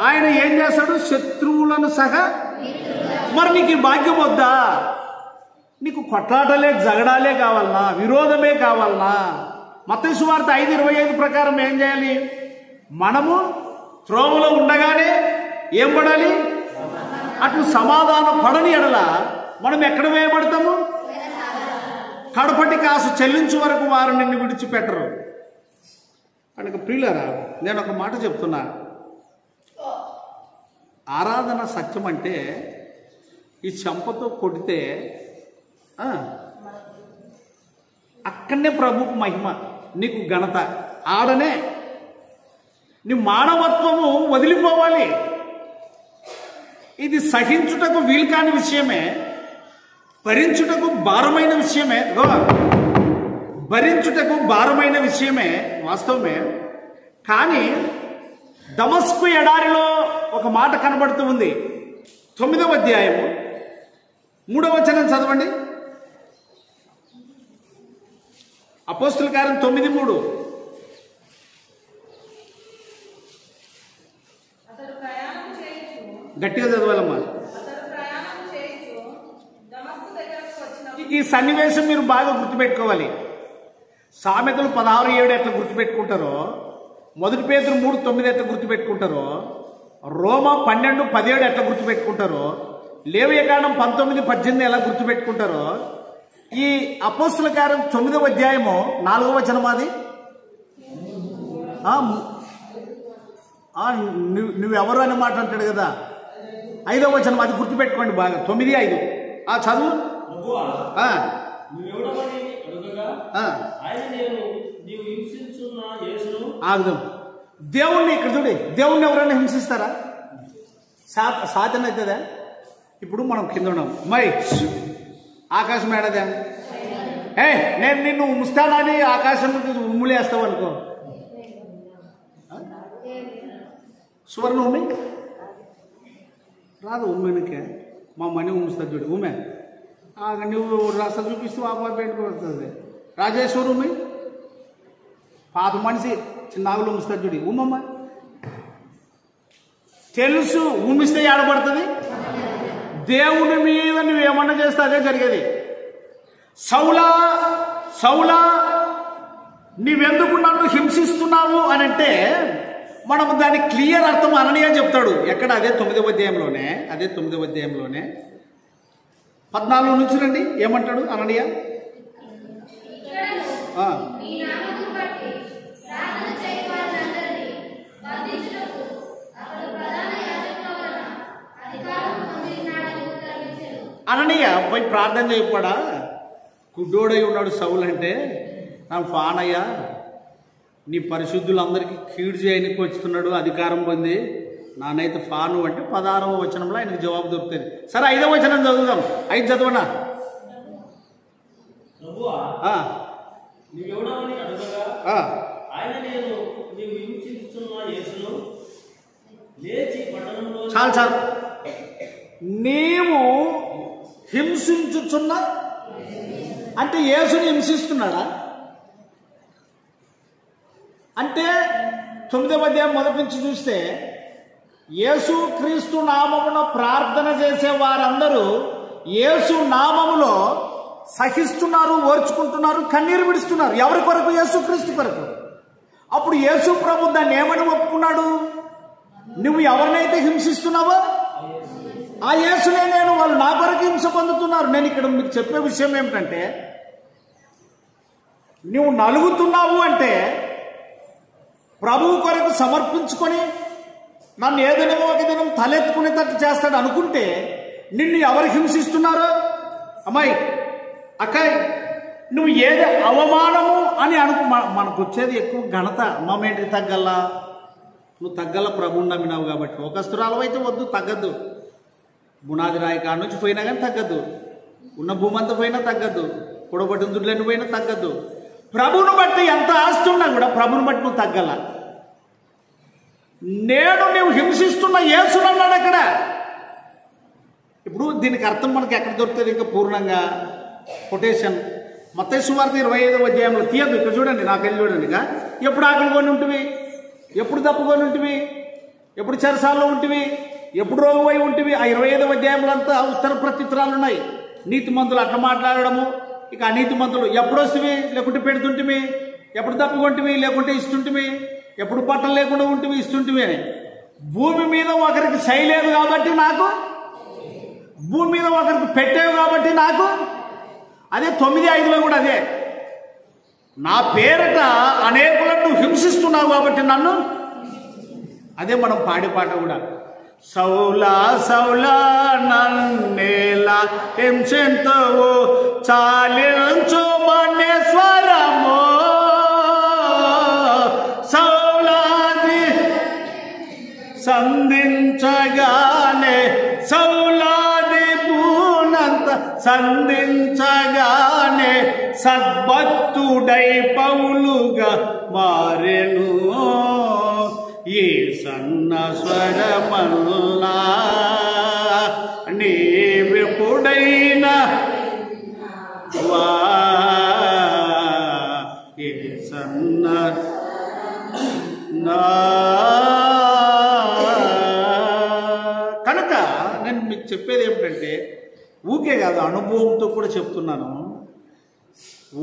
ఆయన ఏం చేస్తాడు? శత్రువులను సహా. మరి నీకు ఈ భాగ్యం వద్దా? నీకు కొట్లాటలే జగడాలే కావాలనా? విరోధమే కావాలనా? మత్తయి సువార్త 5:25 ప్రకారం ఏం చేయాలి? మనము త్రోవలో ఉండగానే ఏం పడాలి? అటు సమాధానం పడని ఎడల మనం ఎక్కడ వేయబడతాము? కడపటి కాసు చెల్లించు వరకు వారు నిన్ను విడిచిపెట్టరు. కనుక ప్రియులారా, నేను ఒక మాట చెప్తున్నా. ఆరాధన సత్యం అంటే ఈ చెంపతో కొడితే అక్కడనే ప్రభుకు మహిమ, నీకు ఘనత. ఆడనే నీ మానవత్వము వదిలిపోవాలి. ఇది సహించుటకు వీలు కాని విషయమే, భరించుటకు భారమైన విషయమే. భరించుటకు భారమైన విషయమే, వాస్తవమే. కానీ దమస్కు ఎడారిలో ఒక మాట కనబడుతూ ఉంది. 9వ అధ్యాయము 3వ వచనం చదవండి. అపోస్తుల కార్యం 9:3. గట్టిగా చదవాలమ్మా. ఈ సన్నివేశం మీరు బాగా గుర్తుపెట్టుకోవాలి. సామెతలు 16:7 ఎట్లా గుర్తుపెట్టుకుంటారో, 1 పేతురు 3:9 ఎట్లా గుర్తుపెట్టుకుంటారో, రోమా 12:17 ఎట్లా గుర్తుపెట్టుకుంటారో, లేవియకాండం 19:18 ఎలా గుర్తుపెట్టుకుంటారో, ఈ అపోస్తుల కార్యం 9వ అధ్యాయము 4వ వచనం అది. నువ్వెవరు అని మాట అంటాడు కదా, 5వ వచనం అది గుర్తుపెట్టుకోండి బాగా. 9:5 చదువు. ఆగుదాం. దేవుణ్ణి ఇక్కడ చూడి. దేవుణ్ణి ఎవరైనా హింసిస్తారా? సాధన అవుతుందా? ఇప్పుడు మనం కింద ఉన్నాం. మై ఆకాశం ఏడదా? నేను నిన్ను ముస్తానని ఆకాశం ఉమ్ములేస్తావు అనుకో. సువర్ణ ఉమ్మి రాదు. ఉమ్మెనికే మా మనీ ఉమ్ముస్తుంది చూడు. ఉమ్మే నువ్వు రస చూపిస్తూ ఆపాటు పెట్టుకు వస్తుంది. రాజేశ్వరు ఉమ్మి పాత మనిషి చిన్న ఆవులు ఉమ్ముస్తుంది చూడు. ఉమ్మమ్మ తెలుసు ఉమ్మిస్తే ఏడబడుతుంది. దేవుని మీద నువ్వేమన్నా చేస్తే అదే జరిగేది. సౌలా సౌలా నీవెందుకు నన్ను హింసిస్తున్నావు అని అంటే మనం దాని క్లియర్ అర్థం అననీయ చెప్తాడు. ఎక్కడ? అదే 9వ అధ్యాయంలోనే. 14 నుంచి రండి. ఏమంటాడు అననీయ? అననీయ పోయి ప్రార్థన చేయకపోడా? గుడ్డోడై ఉన్నాడు సౌలు అంటే, నా ఫానయ్యా నీ పరిశుద్ధులందరికీ కీడు చేయడానికి వచ్చుతున్నాడు, అధికారం పొంది నానైతే ఫాను అంటే 16వ వచనంలో ఆయనకు జవాబు దొరుకుతుంది. సరే 5వ వచనం చదువుదాం. 5 చదవనా? ప్రభువా ఆ, నీవెవడవని అడగగా ఆ. ఆయన నేను నీవు హింసించుచున్న యేసును లేచి పట్టణంలో చాలు చాలు. నీవు హింసించుచున్న అంటే యేసుని హింసిస్తున్నాడా? అంటే 9వ అధ్యాయం మొదటి నుంచి చూస్తే యేసు క్రీస్తు నామమున ప్రార్థన చేసే వారందరూ యేసు నామములో సహిస్తున్నారు, ఓర్చుకుంటున్నారు, కన్నీరు విడుస్తున్నారు. ఎవరి కొరకు? యేసు క్రీస్తు కొరకు. అప్పుడు యేసు ప్రభు దాన్ని ఏమని ఒప్పుకున్నాడు? నువ్వు ఎవరినైతే హింసిస్తున్నావో ఆ యేసునే నేను, వాళ్ళు నా కొరకు హింస పొందుతున్నారు. నేను ఇక్కడ మీకు చెప్పే విషయం ఏమిటంటే, నువ్వు నలుగుతున్నావు అంటే ప్రభువు కొరకు సమర్పించుకొని నన్ను ఏ దినమో ఒక దినం తలెత్తుకునేటట్టు చేస్తాడు అనుకుంటే, నిన్ను ఎవరు హింసిస్తున్నారో అమ్మాయి అక్కాయ్ నువ్వు ఏది అవమానము అని మనకు వచ్చేది ఎక్కువ ఘనత. అమ్మమేంటికి తగ్గల్లా? నువ్వు తగ్గల ప్రభువుని నమ్మినావు కాబట్టి. లోకస్తురాలు అయితే వద్దు, తగ్గద్దు. బునాది రాయి కాడ నుంచి పోయినా కానీ తగ్గద్దు, ఉన్న భూమి అంతా పోయినా తగ్గద్దు, పొడబట్టిన దుడ్లన్నీ పోయినా తగ్గద్దు. ప్రభువును బట్టి ఎంత ఆస్తి ఉన్నా కూడా ప్రభువుని బట్టి నువ్వు తగ్గల. నేను నువ్వు హింసిస్తున్న యేసును అన్నాడు అక్కడ. ఇప్పుడు దీనికి అర్థం మనకి ఎక్కడ దొరుకుతుంది ఇంకా పూర్ణంగా? కొటేషన్ మత్తయి సువార్త 25వ అధ్యాయంలో తీయద్దు. ఇక్కడ చూడండి, నాకు వెళ్ళి చూడండి. ఇక ఎప్పుడు ఆకలి కొని ఉంటివి, ఎప్పుడు తప్పుకొని ఉంటివి, ఎప్పుడు చెరసాల్లో ఉంటివి, ఎప్పుడు రోగువై ఉంటివి. ఆ 25వ అధ్యాయంలో అంతా ఉత్తర ప్రత్యుత్తరాలు ఉన్నాయి. నీతిమంతులు అట్లా మాట్లాడడము, ఇక అనీతిమంతులు ఎప్పుడు వస్తువి లేకుంటే పెడుతుంటివి, ఎప్పుడు తప్పుకొంటివి లేకుంటే ఇస్తుంటివి, ఎప్పుడు పట్టలు లేకుండా ఉంటివి ఇస్తుంటివి అని. భూమి మీద ఒకరికి చేయలేదు కాబట్టి నాకు, భూమి మీద ఒకరికి పెట్టేవి కాబట్టి నాకు. అదే 9:5లో కూడా అదే, నా పేరట అనేకులను హింసిస్తున్నావు కాబట్టి నన్ను. అదే మనం పాడే పాట కూడా, సౌలా సౌలా నన్నేలా హింసింతువు చాలించు మన్నేశ్వరము, సౌలాది సంధించగానే సౌలాది పూనంత సంధించగానే సద్భక్తుడై పౌలుగా మారెను. ఈ సన్న స్వరమల్లా నీవెప్పుడైనా వా, ఈ సన్న నా. కనుక నేను మీకు చెప్పేది ఏమిటంటే, ఊకే కాదు అనుభవంతో కూడా చెప్తున్నాను.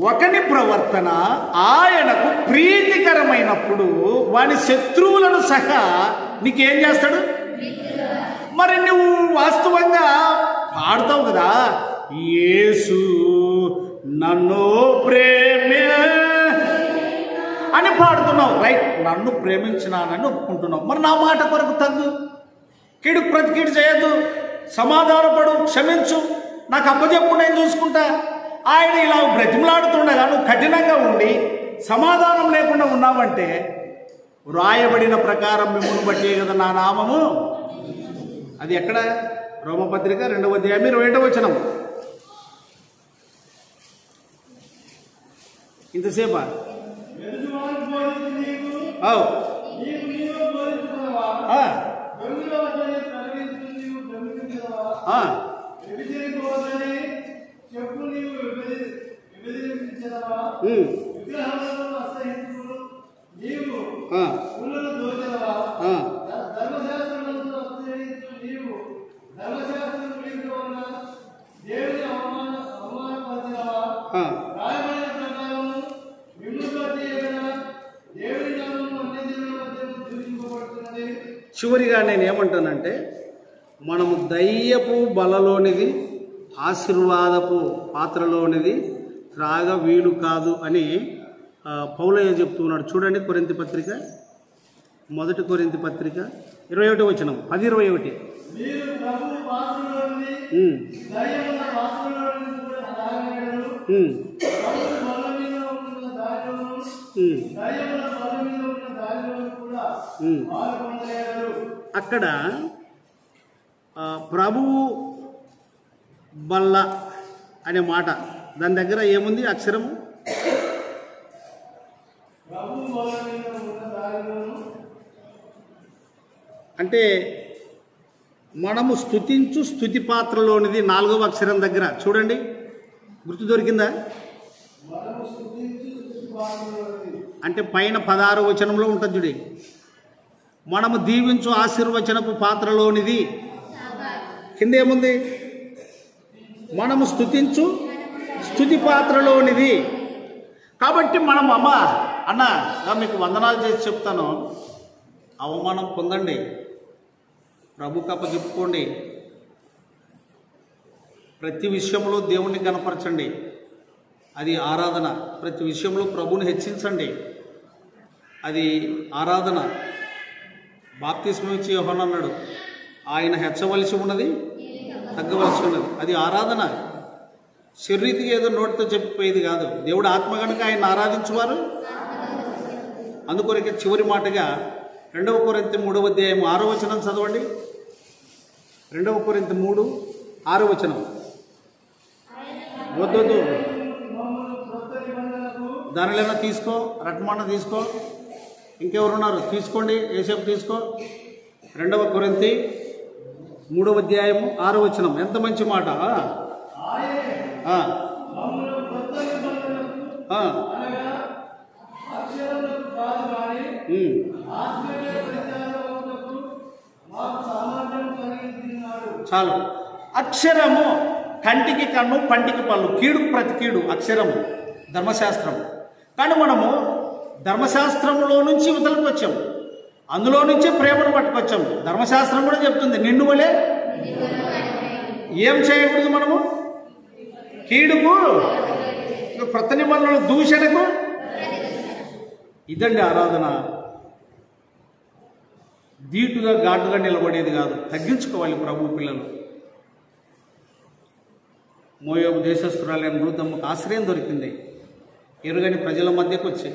ఒకని ప్రవర్తన ఆయనకు ప్రీతికరమైనప్పుడు వాని శత్రువులను సహా నీకేం చేస్తాడు? మరి నువ్వు వాస్తవంగా పాడతావు కదా, యేసు నన్ను ప్రేమే అని పాడుతున్నావు, రైట్? నన్ను ప్రేమించినానని ఒప్పుకుంటున్నావు. మరి నా మాట కొరకు తగ్గు, కీడు ప్రతి కీడు చేయొద్దు, సమాధానపడు, క్షమించు, నాకు అప్పచెప్పు, నేను చూసుకుంటా. ఆయన ఇలా బ్రతిమలాడుతుండగా నువ్వు కఠినంగా ఉండి సమాధానం లేకుండా ఉన్నావంటే, వ్రాయబడిన ప్రకారం మిమ్మల్ని బట్టి కదా నా నామము. అది ఎక్కడ? రోమపత్రిక 2వ అధ్యాయం 27వ వచనం. ఇంతసేపా? చివరిగా నేను ఏమంటానంటే, మనము దయ్యపు బలలోనిది ఆశీర్వాదపు పాత్రలోనిది త్రాగ వీలు కాదు అని పౌలయ్య చెప్తున్నాడు. చూడండి, కొరింథీ పత్రిక, 1 కొరింథీ పత్రిక 21వ వచనం, 10:21. అక్కడ ప్రభువు బల్ల అనే మాట దాని దగ్గర ఏముంది అక్షరము? అంటే మనము స్తుతించు స్తుతి పాత్రలోనిది 4వ అక్షరం దగ్గర చూడండి, గుర్తు దొరికిందా? అంటే పైన 16వ వచనంలో ఉంటుంది చూడి, మనము దీవించు ఆశీర్వచనపు పాత్రలోనిది. కింద ఏముంది? మనము స్తుతించు స్తుతి పాత్రలోనిది. కాబట్టి మనం అన్న మీకు వందనాలు చేసి చెప్తాను, అవమానం పొందండి, ప్రభుకు అప్పచెప్పుకోండి, ప్రతి విషయంలో దేవుణ్ణి కనపరచండి, అది ఆరాధన. ప్రతి విషయంలో ప్రభువుని హెచ్చించండి, అది ఆరాధన. బాప్తిస్మం ఇచ్చి యోహాను అన్నాడు, ఆయన హెచ్చవలసి ఉన్నది తగ్గవలసి ఉన్నది, అది ఆరాధన. శరీరీతిగా ఏదో నోటితో చెప్పిపోయేది కాదు. దేవుడు ఆత్మ కనుక ఆయన ఆరాధించువారు. అందుకొరకే చివరి మాటగా 2 కొరింథీ 3వ అధ్యాయం 6వ వచనం చదవండి. 2 కొరింథీ 3, 6వ వచనం. వద్దు దానిలో తీసుకో, రట్మాన తీసుకో, ఇంకెవరున్నారు తీసుకోండి, ఏసేపు తీసుకో. 2 కొరింథీ 3వ అధ్యాయము 6వ వచనం. ఎంత మంచి మాట! చాలు. అక్షరము కంటికి కన్ను, పంటికి పళ్ళు, కీడుకు ప్రతి కీడు అక్షరము, ధర్మశాస్త్రం. కానీ మనము ధర్మశాస్త్రంలో నుంచి ఇవతలకు వచ్చాం, అందులో నుంచే ప్రేమను పట్టుకొచ్చాం. ధర్మశాస్త్రం కూడా చెప్తుంది, నిన్ను వలే ఏం చేయకూడదు మనము, కీడుకు, క్రొత్త నిబంధనలు దూషణకు. ఇదండి ఆరాధన. ధీటుగా ఘాటుగా నిలబడేది కాదు, తగ్గించుకోవాలి ప్రభు పిల్లలు. మోయాబు దేశస్తురాలైన రూతమ్మకు ఆశ్రయం దొరికింది, ఎరుగని ప్రజల మధ్యకు వచ్చి.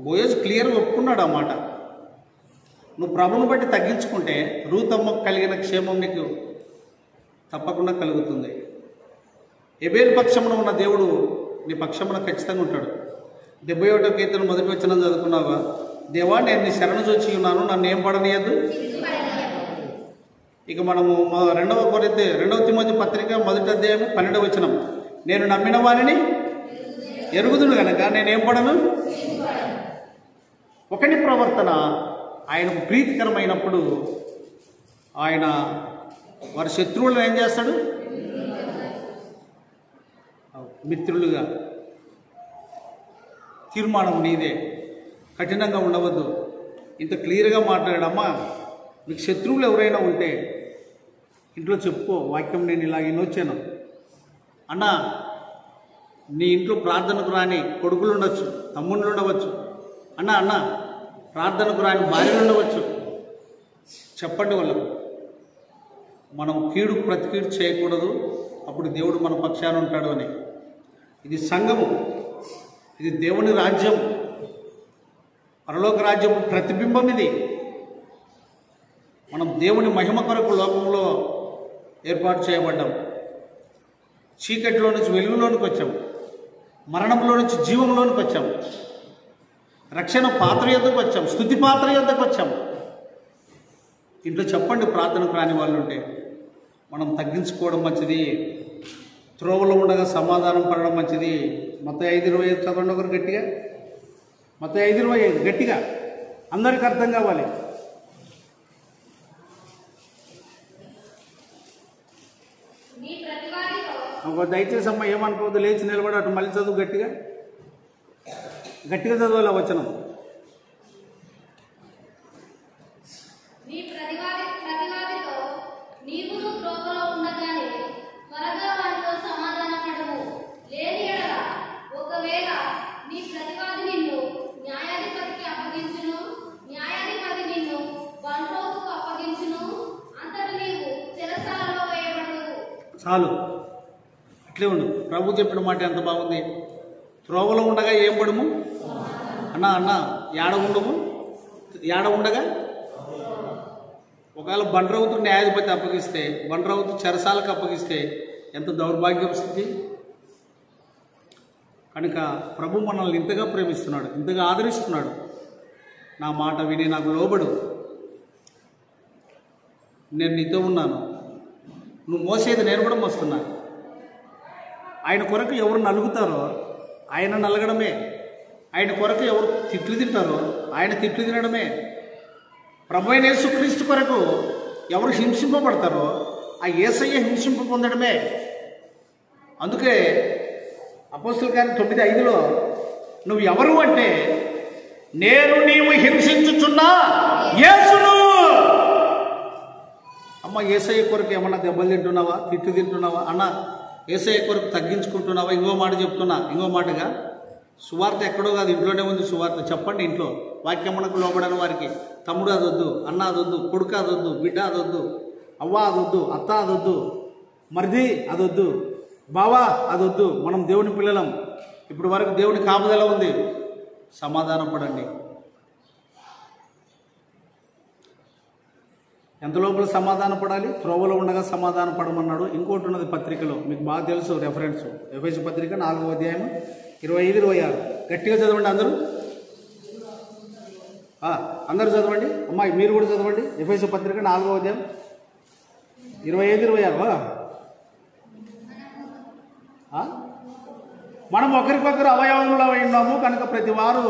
బోయజ్ క్లియర్గా ఒప్పుకున్నాడు ఆ మాట. నువ్వు ప్రభువును బట్టి తగ్గించుకుంటే రూతమ్మకు కలిగిన క్షేమం నీకు తప్పకుండా కలుగుతుంది. ఎబేలు పక్షమున ఉన్న దేవుడు నీ పక్షమున ఖచ్చితంగా ఉంటాడు. 71వ కీర్తన 1వ వచనం చదువుకున్నావా? దేవా, నేను నీ శరణు చూచి ఉన్నాను, నన్ను ఏం పడనీయద్దు. ఇక మనము 2 తిమోతి పత్రిక 1వ అధ్యాయం 12వ వచనం. నేను నమ్మిన వారిని ఎరుగుదును గనక నేనేం పడను. ఒకని ప్రవర్తన ఆయనకు ప్రీతికరమైనప్పుడు ఆయన వారి శత్రువులను ఏం చేస్తాడు? మిత్రులుగా. తీర్మానం నీదే, కఠినంగా ఉండవద్దు. ఇంత క్లియర్గా మాట్లాడాడమ్మా. మీకు శత్రువులు ఎవరైనా ఉంటే ఇంట్లో చెప్పుకో, వాక్యం నేను ఇలా వినొచ్చాను అన్నా. నీ ఇంట్లో ప్రార్థనకు రాని కొడుకులు ఉండొచ్చు, తమ్ముళ్ళు ఉండవచ్చు. అన్న ప్రార్థనకు రాని భార్యలు ఉండవచ్చు. చెప్పండి వాళ్ళకు, మనం కీడు ప్రతి కీడు చేయకూడదు, అప్పుడు దేవుడు మన పక్షాన ఉంటాడు అని. ఇది సంఘము, ఇది దేవుని రాజ్యం, పరలోక రాజ్యం ప్రతిబింబం. ఇది మనం దేవుని మహిమ కొరకు లోకంలో ఏర్పాటు చేయబడ్డాం. చీకటిలో నుంచి వెలుగులోనికి వచ్చాం, మరణంలో నుంచి జీవంలోనికి వచ్చాం, రక్షణ పాత్ర యొద్దకు వచ్చాం, స్తుతి పాత్ర యొద్దకు వచ్చాం. ఇంట్లో చెప్పండి, ప్రార్థనకు రాని వాళ్ళు ఉంటే మనం తగ్గించుకోవడం మంచిది, త్రోవలో ఉండగా సమాధానం పడడం మంచిది. మత్తయి 5:25 చదవండి ఒకరు గట్టిగా. మత్తయి 5:25 గట్టిగా, అందరికి అర్థం కావాలి. దయచేసి అమ్మ ఏమనుకోవద్దు, లేచి నిలబడి అటు మళ్ళీ చదువు, గట్టిగా గట్టిగా చదవాలి ఆ వచనం. చాలు, అట్లే ఉండు. ప్రభు చెప్పిన మాట ఎంత బాగుంది. త్రోవలో ఉండగా ఏం పడము అన్న ఏడ ఉండగా. ఒకవేళ బండ్రవుతు న్యాయాధిపతి అప్పగిస్తే, బండ్రవుతు చెరసాలకు అప్పగిస్తే ఎంత దౌర్భాగ్యపు స్థితి. కనుక ప్రభు మనల్ని ఇంతగా ప్రేమిస్తున్నాడు, ఇంతగా ఆదరిస్తున్నాడు. నా మాట విని నాకు లోబడు, నేను నీతో ఉన్నాను, నువ్వు మోసేది నేను కూడా మోస్తున్నాను. ఆయన కొరకు ఎవరు నలుగుతారో ఆయన నలగడమే, ఆయన కొరకు ఎవరు తిట్లు తింటారో ఆయన తిట్లు తినడమే. ప్రభు అయిన యేసుక్రీస్తు కొరకు ఎవరు హింసింపబడతారో ఆ యేసయ్య హింసింప పొందడమే. అందుకే అపోస్తలుల కార్యం 9:5 నువ్వు ఎవరు అంటే, నేను నీవు హింసించుచున్నా యేసును. అమ్మ, యేసయ్య కొరకు ఏమన్నా దెబ్బలు తింటున్నావా, తిట్టు తింటున్నావా అన్న? యేసయ్య కొరకు తగ్గించుకుంటున్నావా? ఇంకో మాట చెప్తున్నా, ఇంకో మాటగా, సువార్త ఎక్కడో కాదు, ఇంట్లోనే ఉంది సువార్త. చెప్పండి ఇంట్లో, వాక్యమునకు లోబడని వారికి తమ్ముడు అదొద్దు, అన్న అదొద్దు, కొడుకు అదొద్దు, బిడ్డ అదొద్దు, అవ్వ అదొద్దు, అత్త అదొద్దు, మరిది అదొద్దు, బావా అదొద్దు. మనం దేవుని పిల్లలం. ఇప్పుడు వరకు దేవుని కాపుదల ఉంది. సమాధాన పడండి. ఎంత లోపల సమాధాన పడాలి? త్రోవలో ఉండగా సమాధాన పడమన్నాడు. ఇంకోటి ఉన్నది పత్రికలో, మీకు బాగా తెలుసు రెఫరెన్స్. ఎఫెసు పత్రిక 4వ అధ్యాయం 25-26 గట్టిగా చదవండి అందరూ. అందరూ చదవండి. అమ్మాయి మీరు కూడా చదవండి. ఎఫెసు పత్రిక 4వ అధ్యాయం 25-26. మనం ఒకరికొకరు అవయవములు ఉన్నాము కనుక ప్రతి వారు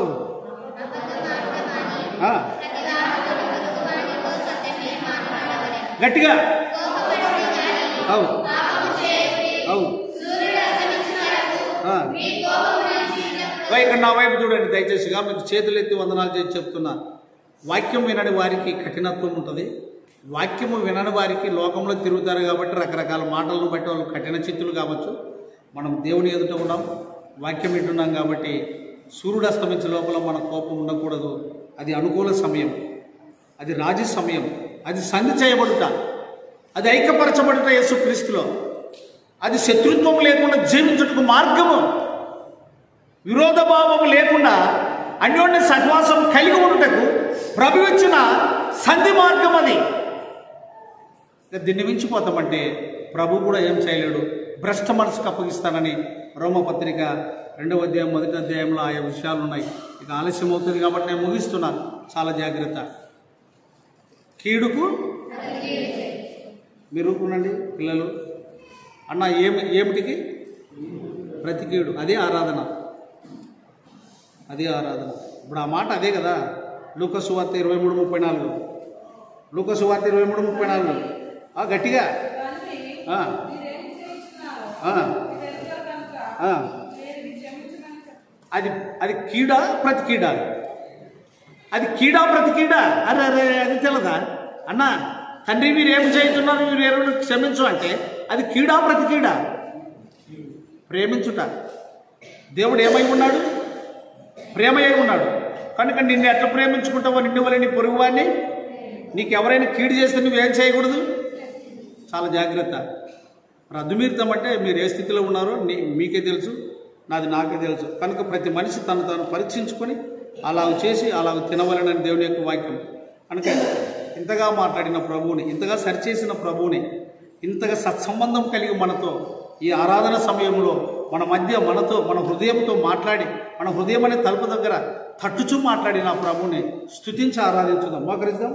గట్టిగా ఇక్కడ నా వైపు చూడండి దయచేసిగా. మీకు చేతులు ఎత్తి వందనాలు చేసి చెప్తున్నా. వాక్యం వినని వారికి కఠినత్వం ఉంటుంది. వాక్యము వినని వారికి లోకంలో తిరుగుతారు కాబట్టి రకరకాల మాటలను బట్టి వాళ్ళు కఠిన చిత్తులు కావచ్చు. మనం దేవుని ఎదుట ఉన్నాం, వాక్యం వింటున్నాం కాబట్టి సూర్యుడు అస్తమించే లోపల మన కోపం ఉండకూడదు. అది అనుకూల సమయం, అది రాజీ సమయం, అది సంధి చేయబడుట, అది ఐక్యపరచబడుట యేసుక్రీస్తులో. అది శత్రుత్వం లేకుండా జీవించుటకు మార్గము, విరోధ భావము లేకుండా అన్యోన్య సహవాసం కలిగి ఉండుటకు ప్రభు ఇచ్చిన సంధి మార్గం అది. దీన్ని మించిపోతామంటే ప్రభు కూడా ఏం చేయలేడు. భ్రష్ట మనసుకు అప్పగిస్తానని రోమపత్రిక 2వ అధ్యాయం 1వ అధ్యాయంలో ఆయా విషయాలు ఉన్నాయి. ఇక ఆలస్యం అవుతుంది కాబట్టి నేను ముగిస్తున్నాను. చాలా జాగ్రత్త. కీడుకు మీరు ఊరుకునండి పిల్లలు. అన్న ఏమిటికి ప్రతి కీడు, అదే ఆరాధన, అదే ఆరాధన. ఇప్పుడు ఆ మాట అదే కదా. లూకా సువార్త 23:34. లూకా సువార్త 23:34 గట్టిగా. అది కీడా ప్రతి కీడా? అది కీడా ప్రతి కీడా? అరే అరే అది తెలదా అన్న? తండ్రి మీరు ఏమి చేస్తున్నారు, మీరు ఎవరు క్షమించు అంటే అది కీడా ప్రతి కీడా? ప్రేమించుట. దేవుడు ఏమై ఉన్నాడు? ప్రేమయ్య ఉన్నాడు. కనుక నిన్ను ఎట్లా ప్రేమించుకుంటావో నిన్ను వల్ల నీ పొరుగు వాడిని, నీకు ఎవరైనా కీడు చేస్తే నువ్వేం చేయకూడదు. చాలా జాగ్రత్త. రద్దుమీరుతామంటే మీరు ఏ స్థితిలో ఉన్నారో మీకే తెలుసు, నాది నాకే తెలుసు. కనుక ప్రతి మనిషి తను తాను పరీక్షించుకొని అలాగ చేసి అలాగ తినవలనని దేవుని యొక్క వాక్యం. కనుక ఇంతగా మాట్లాడిన ప్రభువుని, ఇంతగా సరిచేసిన ప్రభువుని, ఇంతగా సత్సంబంధం కలిగి మనతో ఈ ఆరాధన సమయంలో మన మధ్య మనతో మన హృదయంతో మాట్లాడి, మన హృదయం అనే తలుపు దగ్గర తట్టుచూ మాట్లాడిన ప్రభువుని స్తుతించి ఆరాధించుదాం. మోకరిద్దాం.